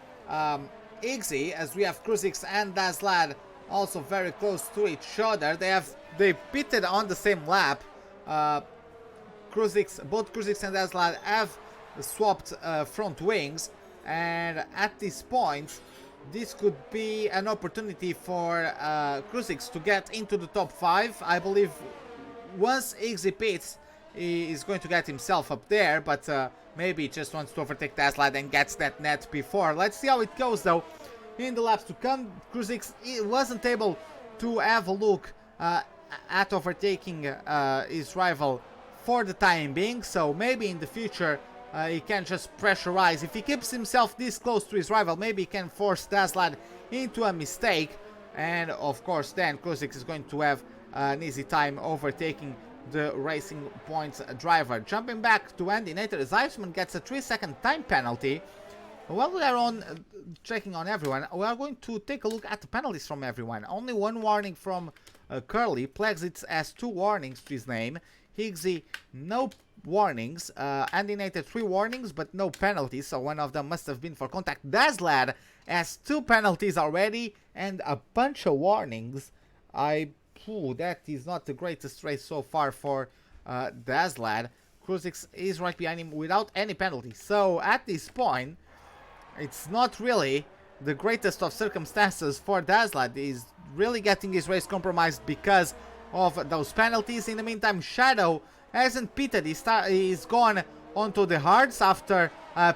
Iggy, as we have Kruzix and Dazlad also very close to each other. They pitted on the same lap. Both Kruzix and Dazlad have swapped front wings, and at this point this could be an opportunity for Kruzix to get into the top 5. I believe once Iggy pits, he is going to get himself up there, but maybe he just wants to overtake Tesla and gets that net before. Let's see how it goes though in the laps to come. Kruzix wasn't able to have a look at overtaking his rival for the time being, so maybe in the future he can just pressurize. If he keeps himself this close to his rival, maybe he can force Tesla into a mistake, and of course then Kruzix is going to have an easy time overtaking the Racing Points driver. Jumping back to Andy Nater, Zeisman gets a 3-second time penalty. While we are on checking on everyone, we are going to take a look at the penalties from everyone. Only one warning from Curly. Plexit has 2 warnings to his name. Higgsy, no warnings. Andy Nater, 3 warnings but no penalties, so one of them must have been for contact. Dazlad has 2 penalties already and a bunch of warnings. That is not the greatest race so far for Dazlad. Kruzix is right behind him without any penalties. So at this point, it's not really the greatest of circumstances for Dazlad. He's really getting his race compromised because of those penalties. In the meantime, Shadow hasn't pitted. He's gone onto the hards after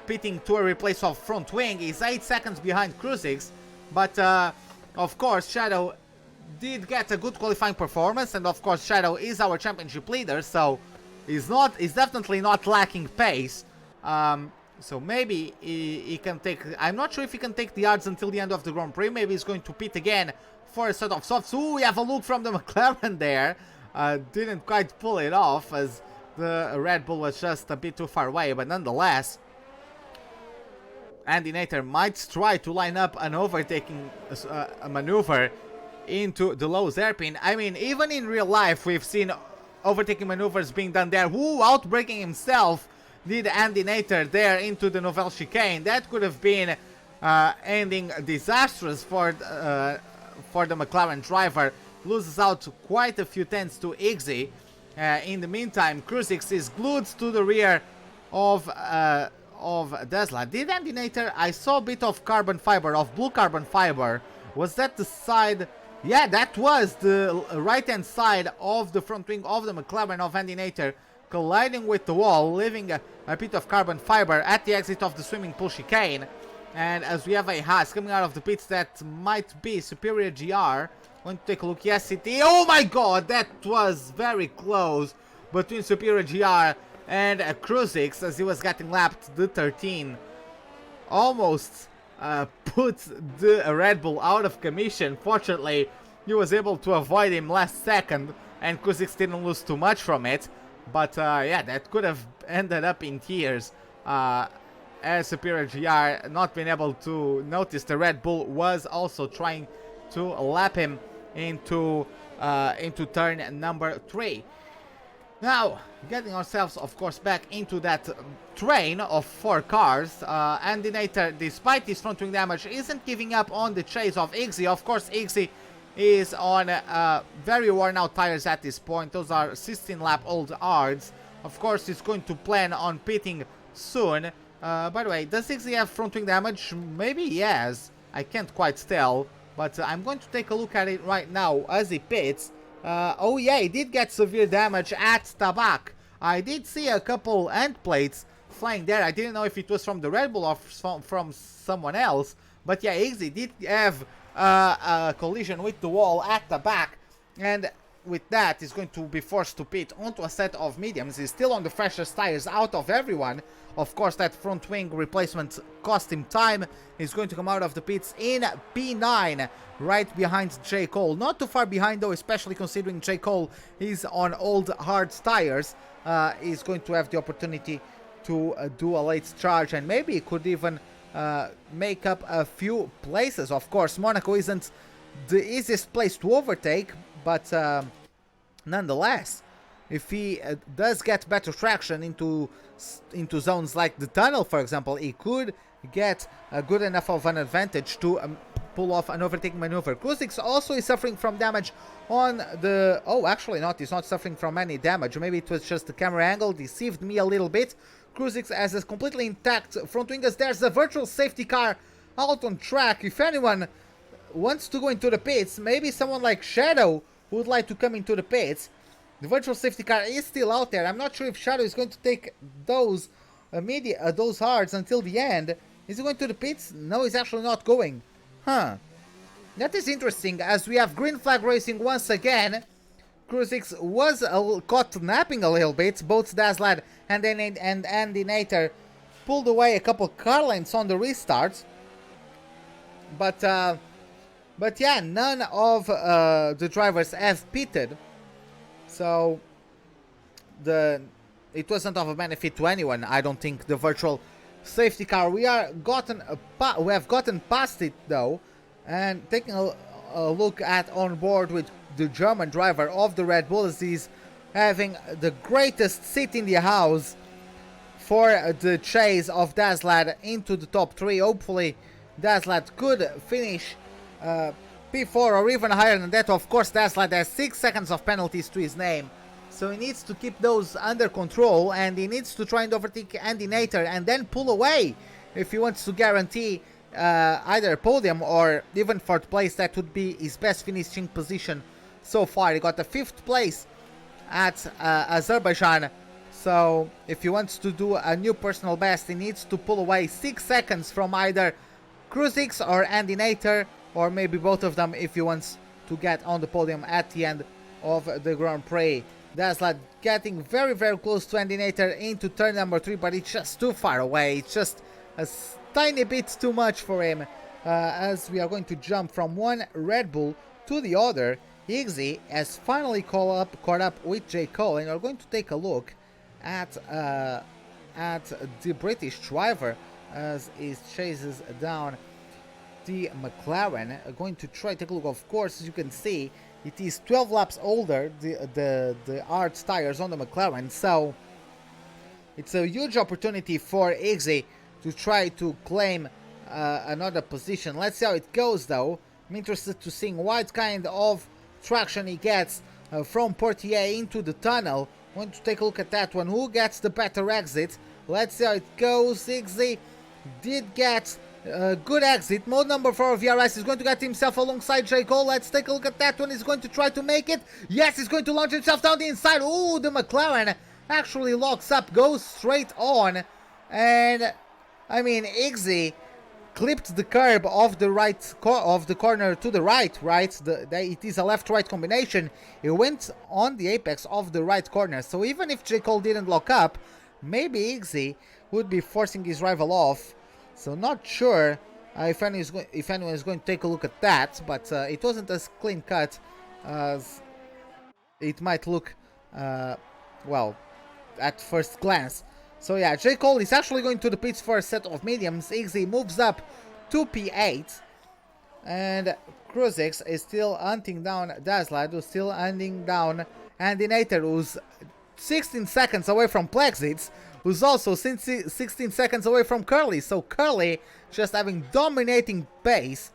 pitting to a replace of front wing. He's 8 seconds behind Kruzix, but of course Shadow did get a good qualifying performance, and of course Shadow is our championship leader, so he's definitely not lacking pace. So maybe he can take, I'm not sure if he can take the yards until the end of the Grand Prix. Maybe he's going to pit again for a sort of softs. Ooh, we have a look from the McLaren there. Didn't quite pull it off, as the Red Bull was just a bit too far away, but nonetheless Andy Nater might try to line up an overtaking maneuver into the Lowe's hairpin. I mean, even in real life we've seen overtaking maneuvers being done there. Who outbraking himself did Andy Nater there into the Nouvelle chicane. That could have been ending disastrous for the McLaren driver. Loses out quite a few tenths to Iggy. In the meantime, Kruzix is glued to the rear of of Tesla. Did Endinator? I saw a bit of carbon fiber, of blue carbon fiber. Was that the side? Yeah, that was the right-hand side of the front wing of the McLaren of Endinator, colliding with the wall, leaving a bit of carbon fiber at the exit of the swimming pool chicane. And as we have a Haas coming out of the pits, that might be Superior GR. Want to take a look? Yes, it is. Oh my god, that was very close between Superior GR and Cruisix as he was getting lapped. The 13 almost put the Red Bull out of commission. Fortunately, he was able to avoid him last second, and Cruisix didn't lose too much from it. But yeah, that could have ended up in tears. As Superior GR not being able to notice the Red Bull was also trying to lap him into turn number 3. Now, getting ourselves, of course, back into that train of 4 cars. Endinator, despite his front wing damage, isn't giving up on the chase of Iggy. Of course, Iggy is on very worn out tires at this point. Those are 16 lap old hards. Of course, he's going to plan on pitting soon. By the way, does Iggy have front wing damage? Maybe he has. I can't quite tell. But I'm going to take a look at it right now as he pits. Oh yeah, he did get severe damage at Tabak. I did see a couple end plates flying there. I didn't know if it was from the Red Bull or from someone else. But yeah, Iggy did have a collision with the wall at the back. And with that, he's going to be forced to pit onto a set of mediums. He's still on the freshest tires out of everyone. Of course, that front wing replacement cost him time. He's going to come out of the pits in P9, right behind J. Cole. Not too far behind, though, especially considering J. Cole is on old hard tires. He's going to have the opportunity to do a late charge, and maybe he could even make up a few places. Of course, Monaco isn't the easiest place to overtake, but nonetheless, if he does get better traction into zones like the tunnel, for example, he could get a good enough of an advantage to pull off an overtaking maneuver. Cruisix also is suffering from damage on the... Oh, actually not. He's not suffering from any damage. Maybe it was just the camera angle deceived me a little bit. Cruisix has a completely intact front wing as there's a virtual safety car out on track. If anyone wants to go into the pits, maybe someone like Shadow would like to come into the pits. The virtual safety car is still out there. I'm not sure if Shadow is going to take those those hards until the end. Is he going to the pits? No, he's actually not going. Huh. That is interesting, as we have green flag racing once again. Cruisix was caught napping a little bit. Both Dazzlad and Endinator pulled away a couple car lengths on the restart. But yeah, none of the drivers have pitted. So it wasn't of a benefit to anyone, I don't think, the virtual safety car. We have gotten past it though, and taking a look at on board with the German driver of the Red Bull, as he's having the greatest seat in the house for the chase of Dazzlad into the top 3. Hopefully Dazzlad could finish P4 or even higher than that. Of course, Dazzlad has 6 seconds of penalties to his name, so he needs to keep those under control, and he needs to try and overtake Endinator and then pull away if he wants to guarantee either a podium or even 4th place. That would be his best finishing position so far. He got the 5th place at Azerbaijan, so if he wants to do a new personal best, he needs to pull away 6 seconds from either Cruisix or Endinator, or maybe both of them if he wants to get on the podium at the end of the Grand Prix. Dazzlad getting very, very close to Endinator into turn number 3, but it's just too far away. It's just a tiny bit too much for him, as we are going to jump from one Red Bull to the other. Iggy has finally caught up with J. Cole, and we're going to take a look at the British driver as he chases down the McLaren. Going to try to take a look. Of course, as you can see, it is 12 laps older, the hard tires on the McLaren, so it's a huge opportunity for Iggy to try to claim another position. Let's see how it goes though. I'm interested to see what kind of traction he gets from Portier into the tunnel. Want to take a look at that one. Who gets the better exit? Let's see how it goes. Igzy did get a good exit. Mode number 4 of VRS is going to get himself alongside J. Cole. Let's take a look at that one. He's going to try to make it. Yes, he's going to launch himself down the inside. Ooh, the McLaren actually locks up, goes straight on. And, I mean, Igzy clipped the curb of the corner to the right, it is a left-right combination. It went on the apex of the right corner. So even if J. Cole didn't lock up, maybe Igzy would be forcing his rival off. So not sure if anyone is going to take a look at that, but it wasn't as clean cut as it might look, well, at first glance. So yeah, J. Cole is actually going to the pits for a set of mediums. Igzy moves up to P8. And Kruzix is still hunting down Dazzlad, who's still hunting down Andinator, who's 16 seconds away from Plexits, who's also 16 seconds away from Curly. So Curly just having dominating pace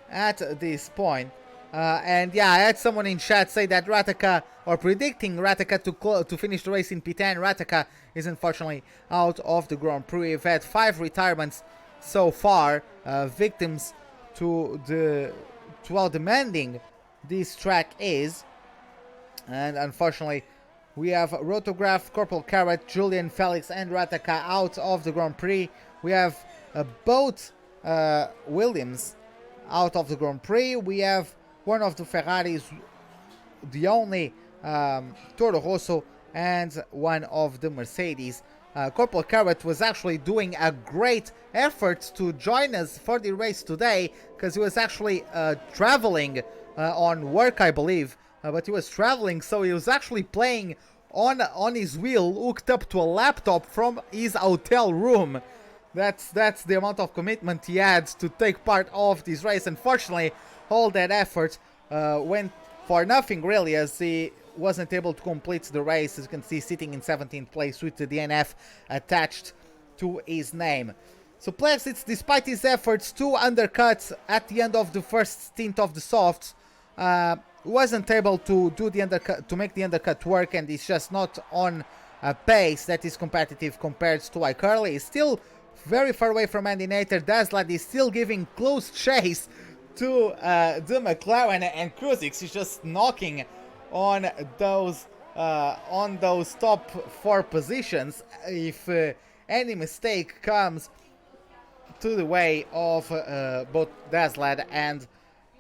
at this point. And yeah, I had someone in chat say that Rataka, or predicting Rataka to finish the race in P10. Rataka is unfortunately out of the Grand Prix. We've had 5 retirements so far, victims to how demanding this track is. And unfortunately, we have Rotograph, Corporal Carrot, Julian, Felix, and Rataka out of the Grand Prix. We have both Williams out of the Grand Prix. We have one of the Ferraris, the only Toro Rosso, and one of the Mercedes. Corporal Carrot was actually doing a great effort to join us for the race today, because he was actually traveling on work, I believe. But he was traveling, so he was actually playing on his wheel, hooked up to a laptop from his hotel room. That's the amount of commitment he had to take part of this race. Unfortunately, all that effort went for nothing really, as he wasn't able to complete the race. As you can see, sitting in 17th place with the DNF attached to his name. So Plexits, despite his efforts to undercut at the end of the first stint of the softs, wasn't able to do the undercut, to make the undercut work, and he's just not on a pace that is competitive compared to iCurly. He's still very far away from Andinator. Dazzlad is still giving close chase to the McLaren, and Kruzix is just knocking on those top 4 positions. If any mistake comes to the way of both Dazzlad and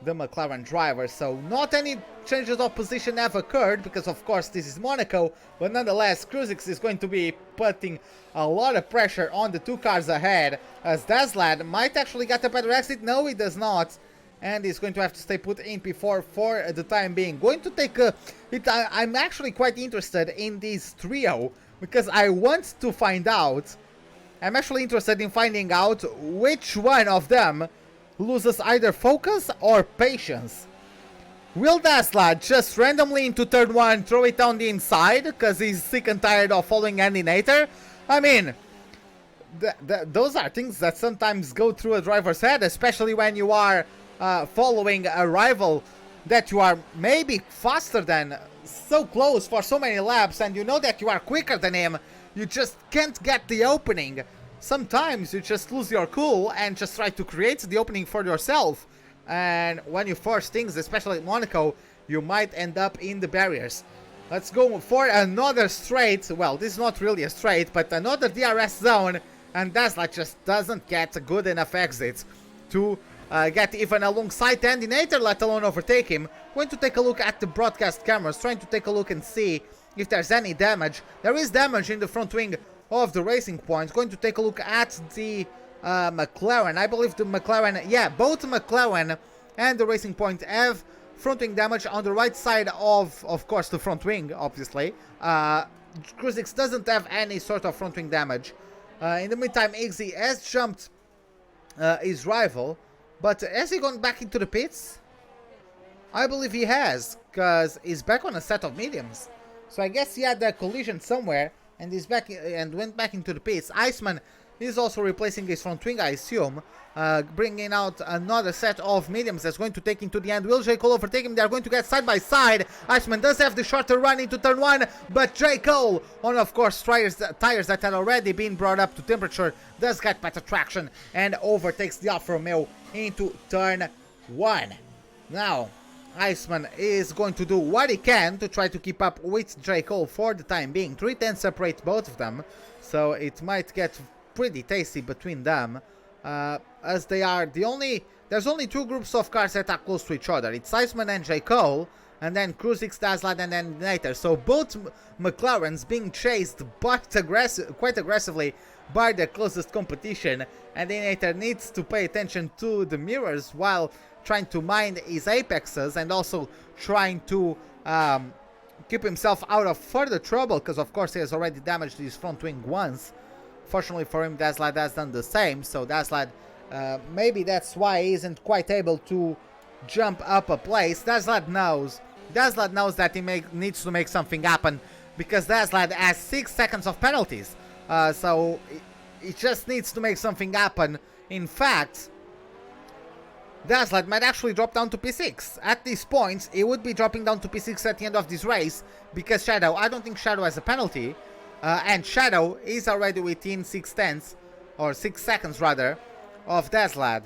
the McLaren driver. So not any changes of position have occurred, because of course this is Monaco, but nonetheless Kruzix is going to be putting a lot of pressure on the 2 cars ahead, as Dazzlad might actually get a better exit. No, he does not, and he's going to have to stay put in P4 for the time being. Going to take I'm actually quite interested in this trio, because I want to find out, I'm actually interested in finding out which one of them loses either focus or patience. Will Dazzlad just randomly into turn 1 throw it down the inside because he's sick and tired of following Andinator? I mean, those are things that sometimes go through a driver's head, especially when you are following a rival that you are maybe faster than, so close for so many laps, and you know that you are quicker than him. You just can't get the opening. Sometimes you just lose your cool and just try to create the opening for yourself. And when you force things, especially at Monaco, you might end up in the barriers. Let's go for another straight. Well, this is not really a straight, but another DRS zone. And Dazzlad just doesn't get a good enough exit to get even alongside Andinator, let alone overtake him. Going to take a look at the broadcast cameras, trying to take a look and see if there's any damage. There is damage in the front wing of the Racing Point. Going to take a look at the McLaren. I believe the McLaren, yeah, both McLaren and the Racing Point have front wing damage on the right side of course, the front wing, obviously. Kruzix doesn't have any sort of front wing damage. In the meantime, Igzy has jumped his rival, but has he gone back into the pits? I believe he has, because he's back on a set of mediums. So I guess he had a collision somewhere, and he's back and went back into the pits. Iceman He's also replacing his front wing, I assume. Bringing out another set of mediums that's going to take into the end. Will J. Cole overtake him? They're going to get side by side. Iceman does have the shorter run into turn 1, but J. Cole, on of course tires that had already been brought up to temperature, does get better traction and overtakes the Alfa Romeo into turn 1. Now, Iceman is going to do what he can to try to keep up with J. Cole for the time being. 310 separate both of them, so it might get pretty tasty between them. As they are there's only 2 groups of cars that are close to each other. It's Iceman and J. Cole, and then Kruzix, Daslad, and then Nater. So both McLarens being chased quite aggressively by their closest competition, and then Nater needs to pay attention to the mirrors while trying to mind his apexes and also trying to keep himself out of further trouble, because of course he has already damaged his front wing once. Fortunately for him, Daslad has done the same, so Daslad, maybe that's why he isn't quite able to jump up a place. Daslad knows that he needs to make something happen, because Daslad has 6 seconds of penalties. So he just needs to make something happen. In fact, Daslad might actually drop down to P6. At this point, he would be dropping down to P6 at the end of this race, because Shadow, I don't think Shadow has a penalty. And Shadow is already within 6 tenths, or 6 seconds rather, of Daslad.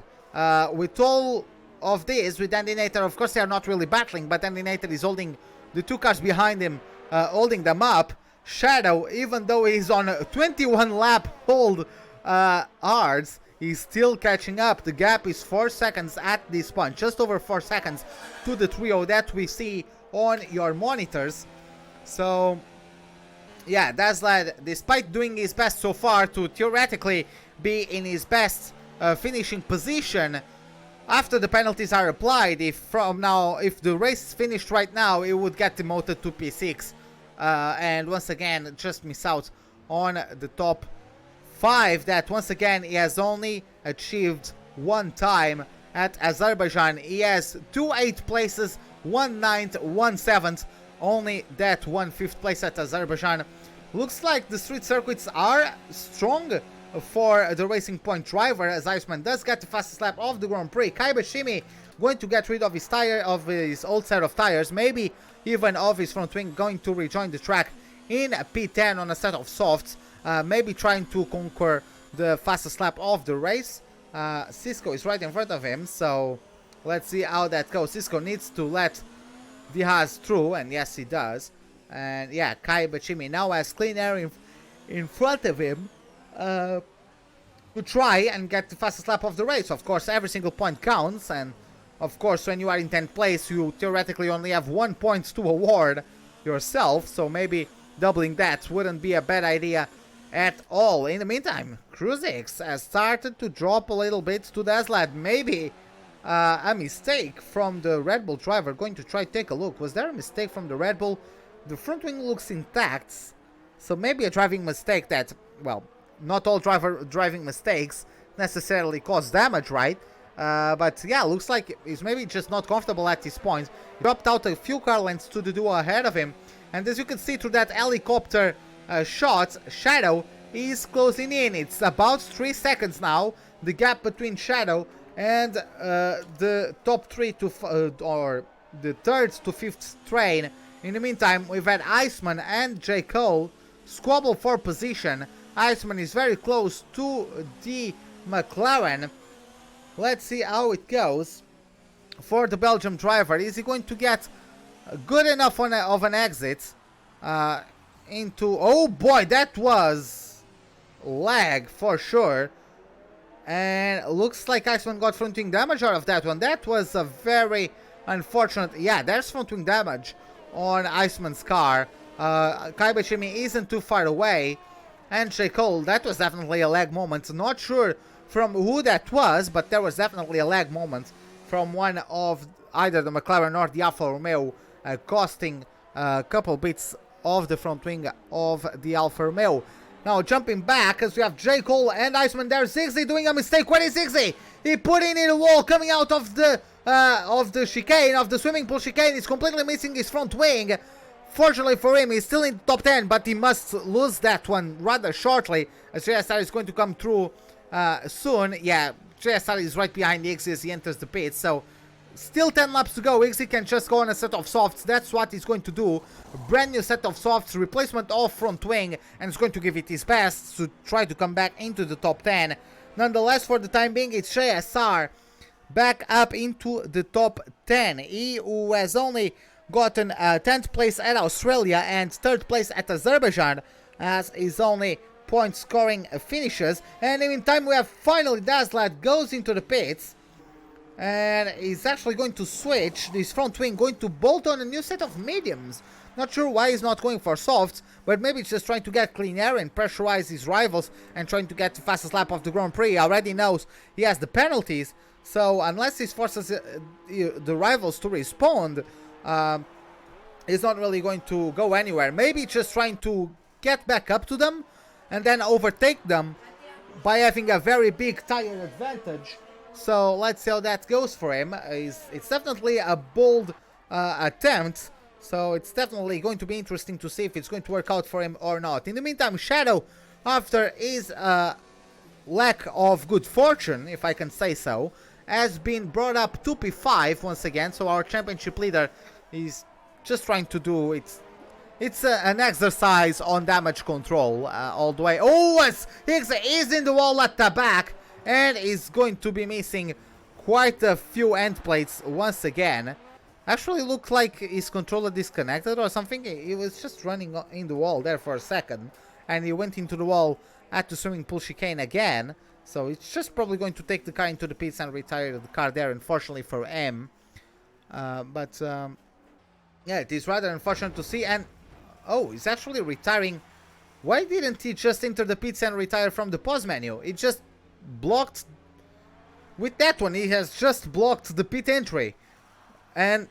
With all of this, with Endinator, of course they are not really battling, but Endinator is holding the 2 cars behind him, holding them up. Shadow, even though he's on a 21 lap hold hours, he's still catching up. The gap is 4 seconds at this point, just over 4 seconds to the trio that we see on your monitors. So yeah, Daslad, despite doing his best so far to theoretically be in his best finishing position, after the penalties are applied, if the race is finished right now, it would get demoted to P6, and once again just miss out on the top 5 that once again he has only achieved 1 time at Azerbaijan. He has 2 8th places, 1 9th, 1 7th, only that 1 5th place at Azerbaijan. Looks like the street circuits are strong for the Racing Point driver, as Iceman does get the fastest lap of the Grand Prix. Kaibashimi going to get rid of his old set of tires, maybe even of his front wing, going to rejoin the track in P10 on a set of softs, maybe trying to conquer the fastest lap of the race. Cisco is right in front of him, so let's see how that goes. Cisco needs to let the Haas through, and yes he does. And yeah, Kaibachimi now has clean air in front of him to try and get the fastest lap of the race. Of course, every single point counts, and of course when you are in 10th place you theoretically only have 1 point to award yourself, so maybe doubling that wouldn't be a bad idea at all. In the meantime, Kruzix has started to drop a little bit to Daslad. Maybe a mistake from the Red Bull driver. Going to try to take a look. Was there a mistake from the Red Bull? The front wing looks intact, so maybe a driving mistake that, well, not all driving mistakes necessarily cause damage, right? But yeah, looks like he's maybe just not comfortable at this point. Dropped out a few car lengths to the duo ahead of him, and as you can see through that helicopter shot, Shadow is closing in. It's about 3 seconds now, the gap between Shadow and the top 3 to or the 3rd to 5th train. In the meantime, we've had Iceman and J. Cole squabble for position. Iceman is very close to the McLaren. Let's see how it goes for the Belgium driver. Is he going to get good enough of an exit into... Oh boy, that was lag for sure. And looks like Iceman got front wing damage out of that one. That was a very unfortunate... Yeah, there's front wing damage on Iceman's car. Kaibashimi isn't too far away. And J. Cole, that was definitely a lag moment. Not sure from who that was, but there was definitely a lag moment from one of either the McLaren or the Alfa Romeo, costing a couple bits of the front wing of the Alfa Romeo. Now jumping back, as we have J. Cole and Iceman there. Ziggy doing a mistake. What is Ziggy? He put in a wall coming out of the chicane, of the swimming pool chicane. He's completely missing his front wing. Fortunately for him, he's still in the top 10, but he must lose that one rather shortly, as JSR is going to come through soon. Yeah, JSR is right behind Iggy as he enters the pit, so still 10 laps to go. Iggy can just go on a set of softs. That's what he's going to do. A brand new set of softs, replacement of front wing, and it's going to give it his best to try to come back into the top 10. Nonetheless, for the time being, it's JSR back up into the top 10. He who has only gotten 10th place at Australia and 3rd place at Azerbaijan as his only point scoring finishes. And in the meantime, we have finally Dazzlat goes into the pits. And he's actually going to switch his front wing, going to bolt on a new set of mediums. Not sure why he's not going for softs, but maybe it's just trying to get clean air and pressurize his rivals and trying to get the fastest lap of the Grand Prix. He already knows he has the penalties, so unless he forces the rivals to respond, he's not really going to go anywhere. Maybe just trying to get back up to them and then overtake them by having a very big tire advantage. So let's see how that goes for him. It's definitely a bold attempt, so it's definitely going to be interesting to see if it's going to work out for him or not. In the meantime, Shadow, after his lack of good fortune, if I can say so, has been brought up to P5 once again. So our championship leader is just trying to do it's an exercise on damage control all the way. Oh, as Higgs is in the wall at the back and is going to be missing quite a few end plates once again. Actually looked like his controller disconnected or something. He was just running in the wall there for a second and he went into the wall at the swimming pool chicane again. So it's just probably going to take the car into the pits and retire the car there, unfortunately for him. Yeah, it is rather unfortunate to see. And oh, he's actually retiring. Why didn't he just enter the pits and retire from the pause menu? It just blocked. With that one, he has just blocked the pit entry. And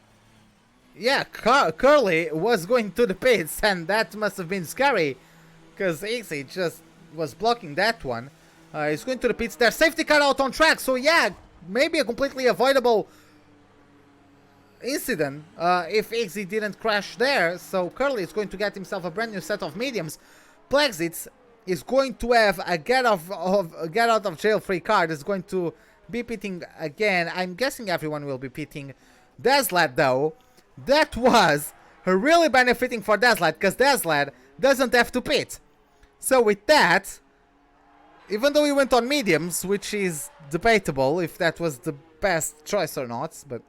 yeah, Curly was going to the pits, and that must have been scary, because Easy just was blocking that one. He's going to the pits there. Safety car out on track, so yeah, maybe a completely avoidable incident if Iggy didn't crash there. So Curly is going to get himself a brand new set of mediums. Plexits is going to have a get out of jail free card. Is going to be pitting again. I'm guessing everyone will be pitting. Dazzlat though, that was really benefiting for Dazzlat, because Dazzlat doesn't have to pit. So with that, even though he went on mediums, which is debatable if that was the best choice or not, but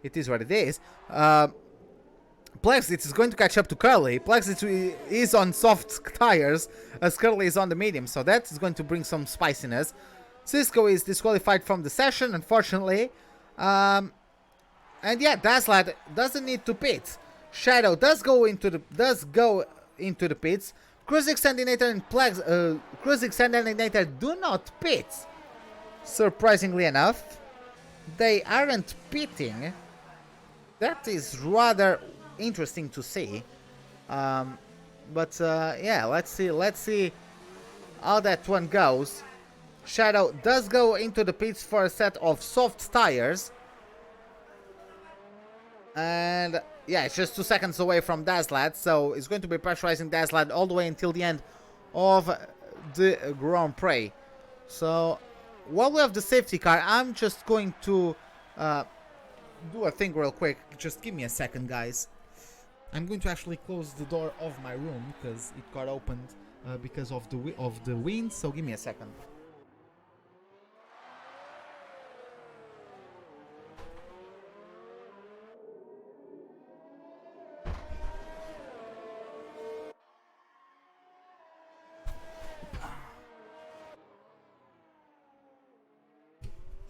it is what it is. Plexit is going to catch up to Curly. Plexit is on soft tires as Curly is on the medium, so that is going to bring some spiciness. Cisco is disqualified from the session, unfortunately. And yeah, Dazzlat doesn't need to pit. Shadow does go into the pits. Cruise Extendinator and Cruise Extendinator do not pit. Surprisingly enough, they aren't pitting. That is rather interesting to see. Yeah, let's see how that one goes. Shadow does go into the pits for a set of soft tires. And yeah, it's just 2 seconds away from Dazzlat, so it's going to be pressurizing Dazzlat all the way until the end of the Grand Prix. So while we have the safety car, I'm just going to do a thing real quick. Just give me a second, guys. I'm going to actually close the door of my room because it got opened because of the wind. So give me a second.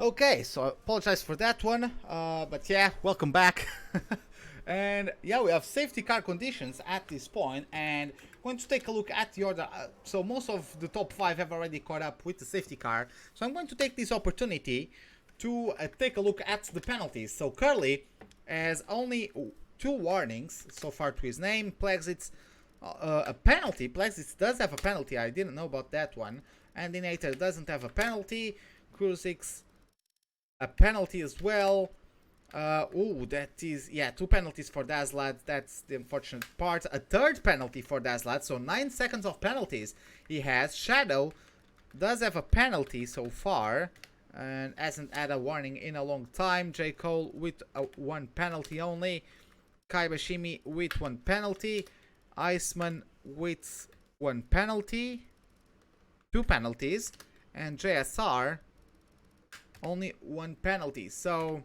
Okay, so I apologize for that one, but yeah, welcome back. And yeah, we have safety car conditions at this point, and going to take a look at the order. So most of the top 5 have already caught up with the safety car, so I'm going to take this opportunity to take a look at the penalties. So Curly has only 2 warnings so far to his name. Plexit's a penalty. Plexit does have a penalty, I didn't know about that one. And Dinator doesn't have a penalty. Cruisix a penalty as well. Oh, that is, yeah, 2 penalties for Daslad. That's the unfortunate part. A third penalty for Daslad, so 9 seconds of penalties he has. Shadow does have a penalty so far and hasn't had a warning in a long time. J. Cole with 1 penalty only. Kaibashimi with 1 penalty. Iceman with 1 penalty. 2 penalties. And JSR only 1 penalty. So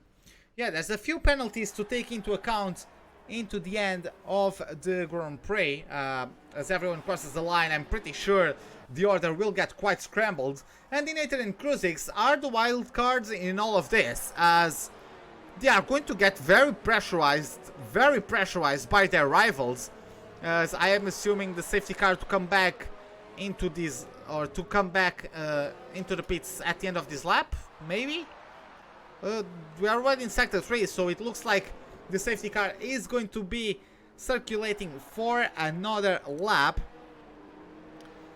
yeah, there's a few penalties to take into account into the end of the Grand Prix. As everyone crosses the line, I'm pretty sure the order will get quite scrambled. And Dinator and Kruzix are the wild cards in all of this, as they are going to get very pressurized by their rivals. As I am assuming the safety car to come back into this, or to come back into the pits at the end of this lap, maybe? We are already in Sector 3, so it looks like the safety car is going to be circulating for another lap.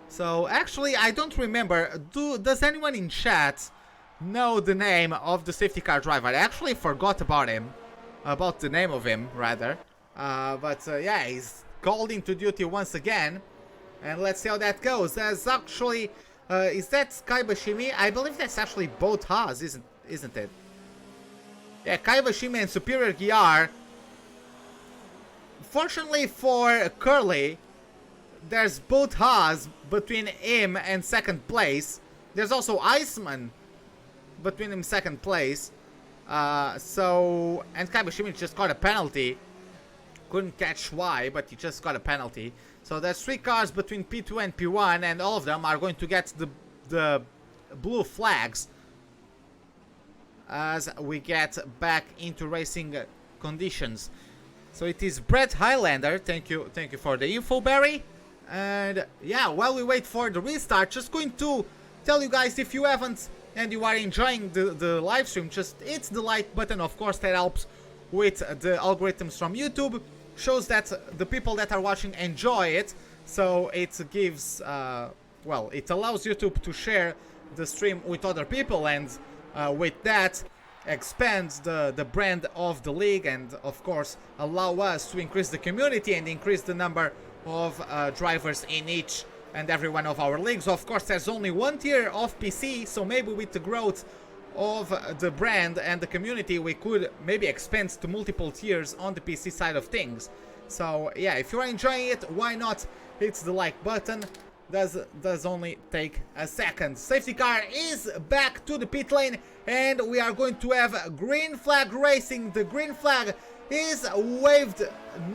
So actually, I don't remember. Does anyone in chat know the name of the safety car driver? I actually forgot about him. About the name of him, rather. Yeah, he's called into duty once again. And let's see how that goes. There's actually... is that Kaibashimi? I believe that's actually both Haas, isn't it? Yeah, Kaibashimi and Superior GR. Fortunately for Curly, there's both Haas between him and second place. There's also Iceman between him second place. And Kaibashimi just got a penalty. Couldn't catch why, but he just got a penalty. So there's 3 cars between P2 and P1, and all of them are going to get the blue flags as we get back into racing conditions. So it is Brett Highlander. Thank you for the info, Barry. And yeah, while we wait for the restart, just going to tell you guys, if you haven't and you are enjoying the live stream, just hit the like button. Of course, that helps with the algorithms from YouTube. Shows that the people that are watching enjoy it, so it gives well, it allows YouTube to share the stream with other people, and with that expands the brand of the league, and of course allow us to increase the community and increase the number of drivers in each and every one of our leagues. Of course, there's only 1 tier of PC, so maybe with the growth of the brand and the community, we could maybe expand to multiple tiers on the PC side of things. So yeah, if you are enjoying it, why not hit the like button? Does only take a second. Safety car is back to the pit lane, and we are going to have green flag racing. The green flag is waved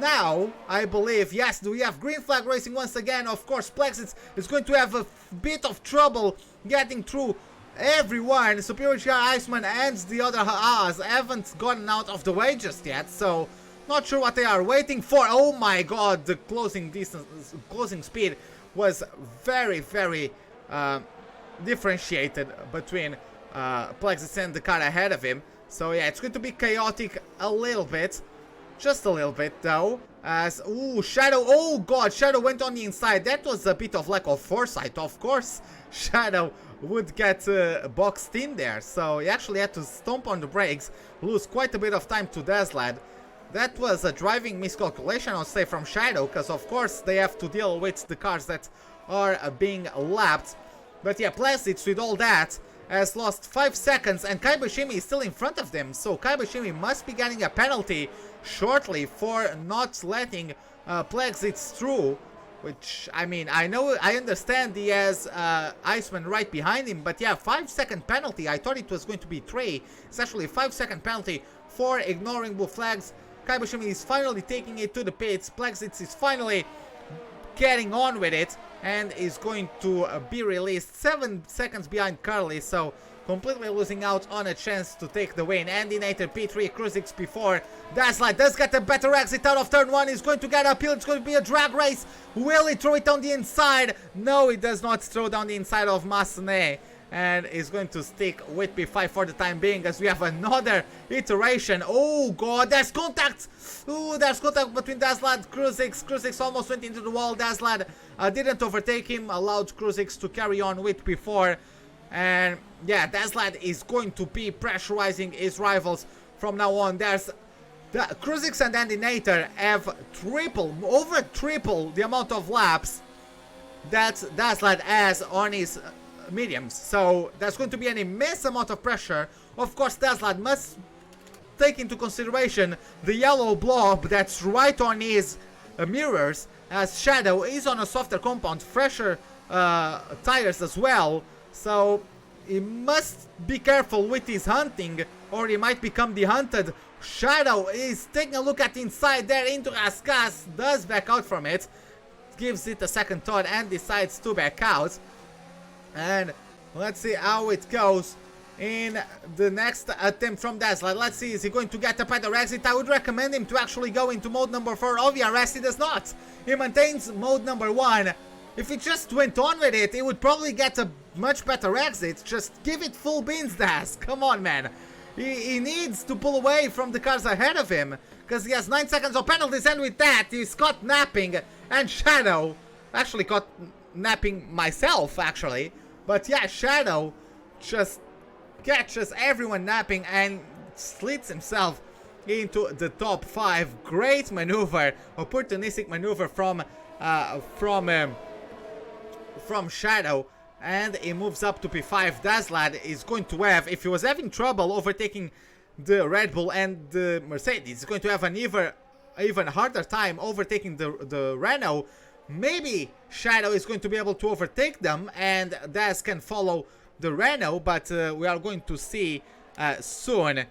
now, I believe. Yes, we have green flag racing once again. Of course, Plexit is going to have a bit of trouble getting through everyone. Superior GR, Iceman and the other Haas haven't gotten out of the way just yet, so not sure what they are waiting for. Oh my god, the closing distance, closing speed was very differentiated between Plexus and the car ahead of him. So yeah, it's going to be chaotic a little bit, just a little bit though. As Shadow, oh god, Shadow went on the inside. That was a bit of lack of foresight. Of course, Shadow would get boxed in there, so he actually had to stomp on the brakes, lose quite a bit of time to Daslad. That was a driving miscalculation, I'll say, from Shadow, because of course they have to deal with the cars that are being lapped. But yeah, Plesits with all that has lost 5 seconds, and Kaibashimi is still in front of them, so Kaibashimi must be getting a penalty shortly for not letting Plexits through. Which, I mean, I understand he has Iceman right behind him, but yeah, 5-second penalty. I thought it was going to be 3. It's actually a 5-second penalty for ignoring blue flags. Kaibashimi is finally taking it to the pits. Plexits is finally getting on with it and is going to be released 7 seconds behind Curly, so completely losing out on a chance to take the win. Endinator P3, Kruzix P4. Daslide does get a better exit out of turn 1. He's going to get uphill. It's going to be a drag race. Will he throw it down the inside? No, he does not throw down the inside of Massenet, and is going to stick with P5 for the time being, as we have another iteration. Oh god, there's contact! Ooh, there's contact between Daslad, Kruzix. Kruzix almost went into the wall. Daslad didn't overtake him, allowed Kruzix to carry on with P4. And yeah, Daslad is going to be pressurizing his rivals from now on. There's the Cruisix and Endinator have over triple the amount of laps that Daslad has on his mediums. So there's going to be an immense amount of pressure. Of course, Daslad must take into consideration the yellow blob that's right on his mirrors, as Shadow is on a softer compound, fresher tires as well. So he must be careful with his hunting, or he might become the hunted. Shadow is taking a look at inside there into Askas, does back out from it, gives it a second thought and decides to back out. And let's see how it goes in the next attempt from Dazzler. Let's see, is he going to get a better exit? I would recommend him to actually go into mode number 4 of ILRGT. He does not. He maintains mode number 1. If he just went on with it, he would probably get a much better exit. Just give it full beans, Daz. Come on, man. He needs to pull away from the cars ahead of him, because he has 9 seconds of penalties, and with that, he's caught napping. And Shadow, actually caught napping myself, actually. But yeah, Shadow just catches everyone napping and slits himself into the top 5. Great maneuver, opportunistic maneuver from Shadow, and he moves up to P5. Daslad is going to have, if he was having trouble overtaking the Red Bull and the Mercedes, he's going to have an even harder time overtaking the Renault. Maybe Shadow is going to be able to overtake them and Daz can follow the Renault, but we are going to see soon.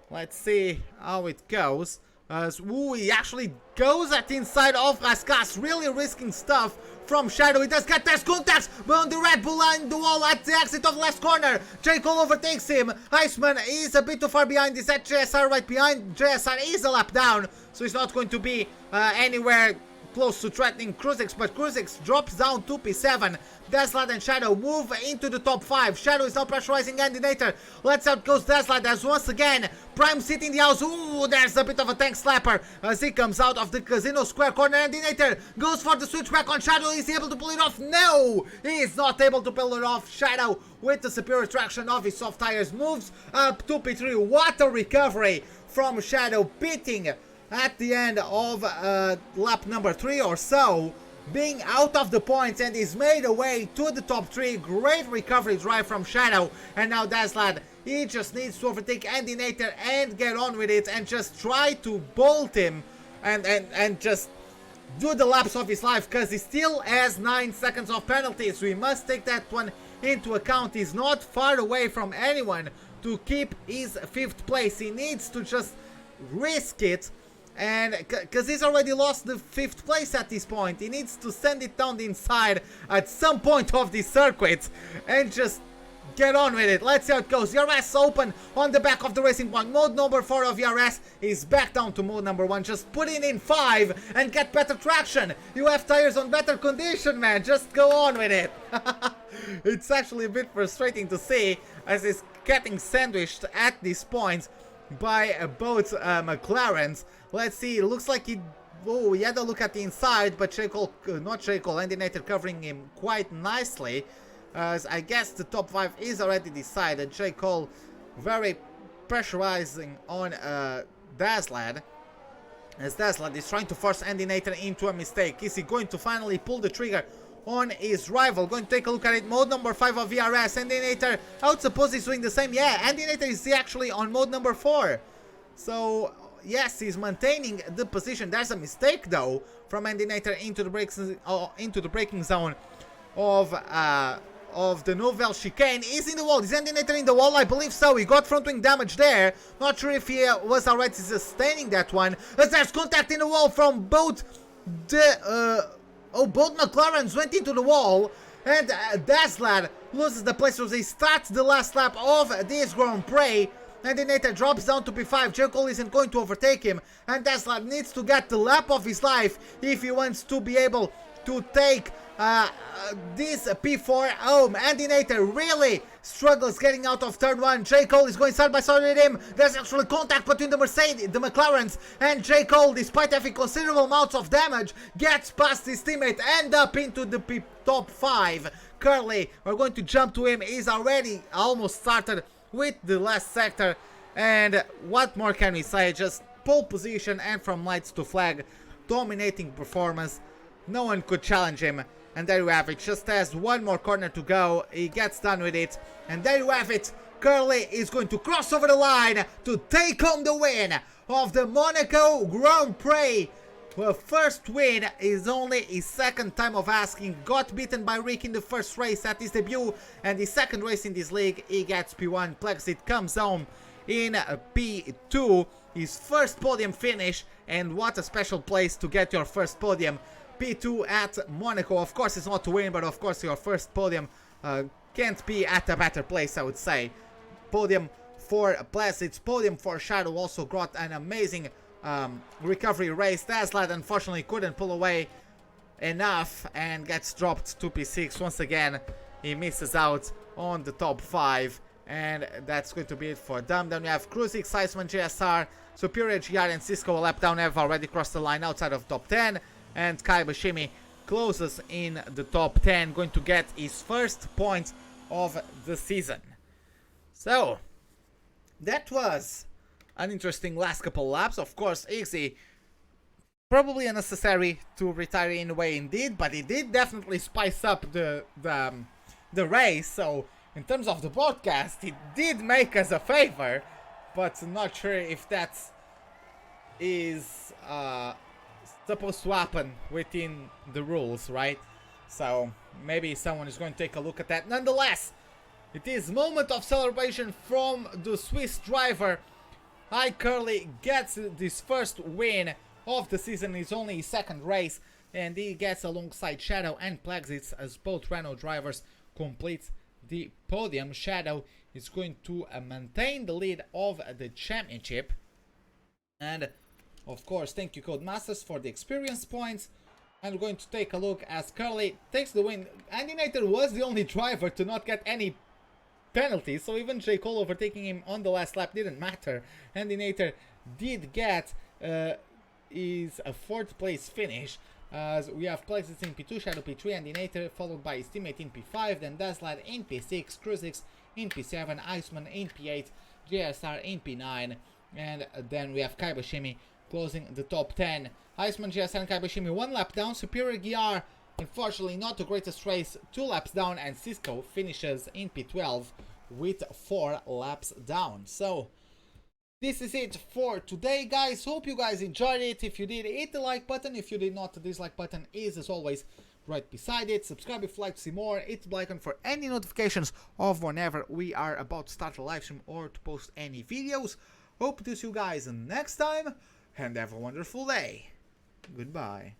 Let's see how it goes. Ooh, he actually goes at the inside of Raskas, really risking stuff from Shadow. He does get test contacts, but on the Red Bull line, the wall at the exit of last corner. J. Cole overtakes him. Iceman is a bit too far behind. He's at JSR right behind. JSR is a lap down, so he's not going to be anywhere close to threatening Cruisix, but Cruisix drops down to P7. Daslad and Shadow move into the top 5. Shadow is now pressurizing Endinator. Let's out goes Daslad as once again Prime sitting the house. Ooh, there's a bit of a tank slapper as he comes out of the Casino Square corner. Endinator goes for the switchback on Shadow. Is he able to pull it off? No! He is not able to pull it off. Shadow, with the superior traction of his soft tires, moves up to P3. What a recovery from Shadow, pitting at the end of lap number 3 or so, being out of the points, and he's made a way to the top 3. Great recovery drive from Shadow, and now Daslad, he just needs to overtake Endinator and get on with it and just try to bolt him and just do the laps of his life, because he still has 9 seconds of penalties. We must take that one into account. He's not far away from anyone to keep his 5th place. He needs to just risk it, and because he's already lost the 5th place at this point, he needs to send it down the inside at some point of the circuit and just get on with it. Let's see how it goes. ERS open on the back of the Racing Point. Mode number 4 of ERS is back down to mode number 1. Just put in 5 and get better traction. You have tires on better condition, man. Just go on with it. It's actually a bit frustrating to see as he's getting sandwiched at this point by both McLarens. Let's see, it looks like he had a look at the inside, but Endinator covering him quite nicely. As I guess the top 5 is already decided. J. Cole very pressurizing on Daslad, as Daslad is trying to force Endinator into a mistake. Is he going to finally pull the trigger on his rival? Going to take a look at it. Mode number 5 of VRS. Endinator, I would suppose he's doing the same. Yeah, Endinator is actually on mode number 4. So yes, he's maintaining the position. There's a mistake though from Endinator into the braking zone of the Nouvelle chicane. Is in the wall. Is Endinator in the wall? I believe so. He got front wing damage there. Not sure if he was already sustaining that one. As there's contact in the wall from both the both McLarens went into the wall, and Daslad loses the place as he starts the last lap of this Grand Prix. Endinator drops down to P5. J. Cole isn't going to overtake him, and Daslad needs to get the lap of his life if he wants to be able to take this P4 home. Endinator really struggles getting out of turn 1. J. Cole is going side by side with him. There's actually contact between the McLarens, and J. Cole, despite having considerable amounts of damage, gets past his teammate and up into the top 5. Curly, we're going to jump to him. He's already almost started with the last sector, And what more can we say? Just pole position and from lights to flag, dominating performance. No one could challenge him. And there you have it. Just has one more corner to go. He gets done with it. And there you have it. Curly is going to cross over the line to take home the win of the Monaco Grand Prix. Well, first win is only his second time of asking. Got beaten by Rick in the first race at his debut. And the second race in this league, he gets P1. Plexit comes home in P2. His first podium finish. And what a special place to get your first podium. P2 at Monaco. Of course, it's not to win, but of course your first podium can't be at a better place, I would say. Podium for Plessis, podium for Shadow, also got an amazing recovery race. Tesla unfortunately couldn't pull away enough and gets dropped to P6 once again. He misses out on the top 5, and that's going to be it for them. Then we have Cruising, Seisman, JSR, Superior, GR and Cisco. A lap down have already crossed the line outside of top 10, and Kai Bashimi closes in the top 10, going to get his first point of the season. So, that was an interesting last couple laps. Of course, Iggy, probably unnecessary to retire in a way indeed, but he did definitely spice up the race. So, in terms of the broadcast, he did make us a favor, but I'm not sure if that is supposed to happen within the rules, right? So, maybe someone is going to take a look at that. Nonetheless, it is moment of celebration from the Swiss driver. Hi Curly gets this first win of the season. It's only his second race, and he gets alongside Shadow and Plexits as both Renault drivers complete the podium. Shadow is going to maintain the lead of the championship. And of course, thank you Codemasters for the experience points. And we're going to take a look as Curly takes the win. Andy Nater was the only driver to not get any penalties, so even J. Cole overtaking him on the last lap didn't matter. Andy Nater did get his 4th place finish. As we have Plexus in P2, Shadow P3, Andy Nater, followed by his teammate in P5, then Daslad in P6, Cruisix in P7, Iceman in P8, JSR in P9, and then we have Kaibashimi closing the top 10. Iceman, JSR and Kaibashimi 1 lap down. Superior GR, unfortunately not the greatest race, 2 laps down, and Cisco finishes in P12 with 4 laps down. So this is it for today, guys. Hope you guys enjoyed it. If you did, hit the like button. If you did not, the dislike button is as always right beside it. Subscribe if you'd like to see more. Hit the bell icon for any notifications of whenever we are about to start a live stream or to post any videos. Hope to see you guys next time, and have a wonderful day. Goodbye.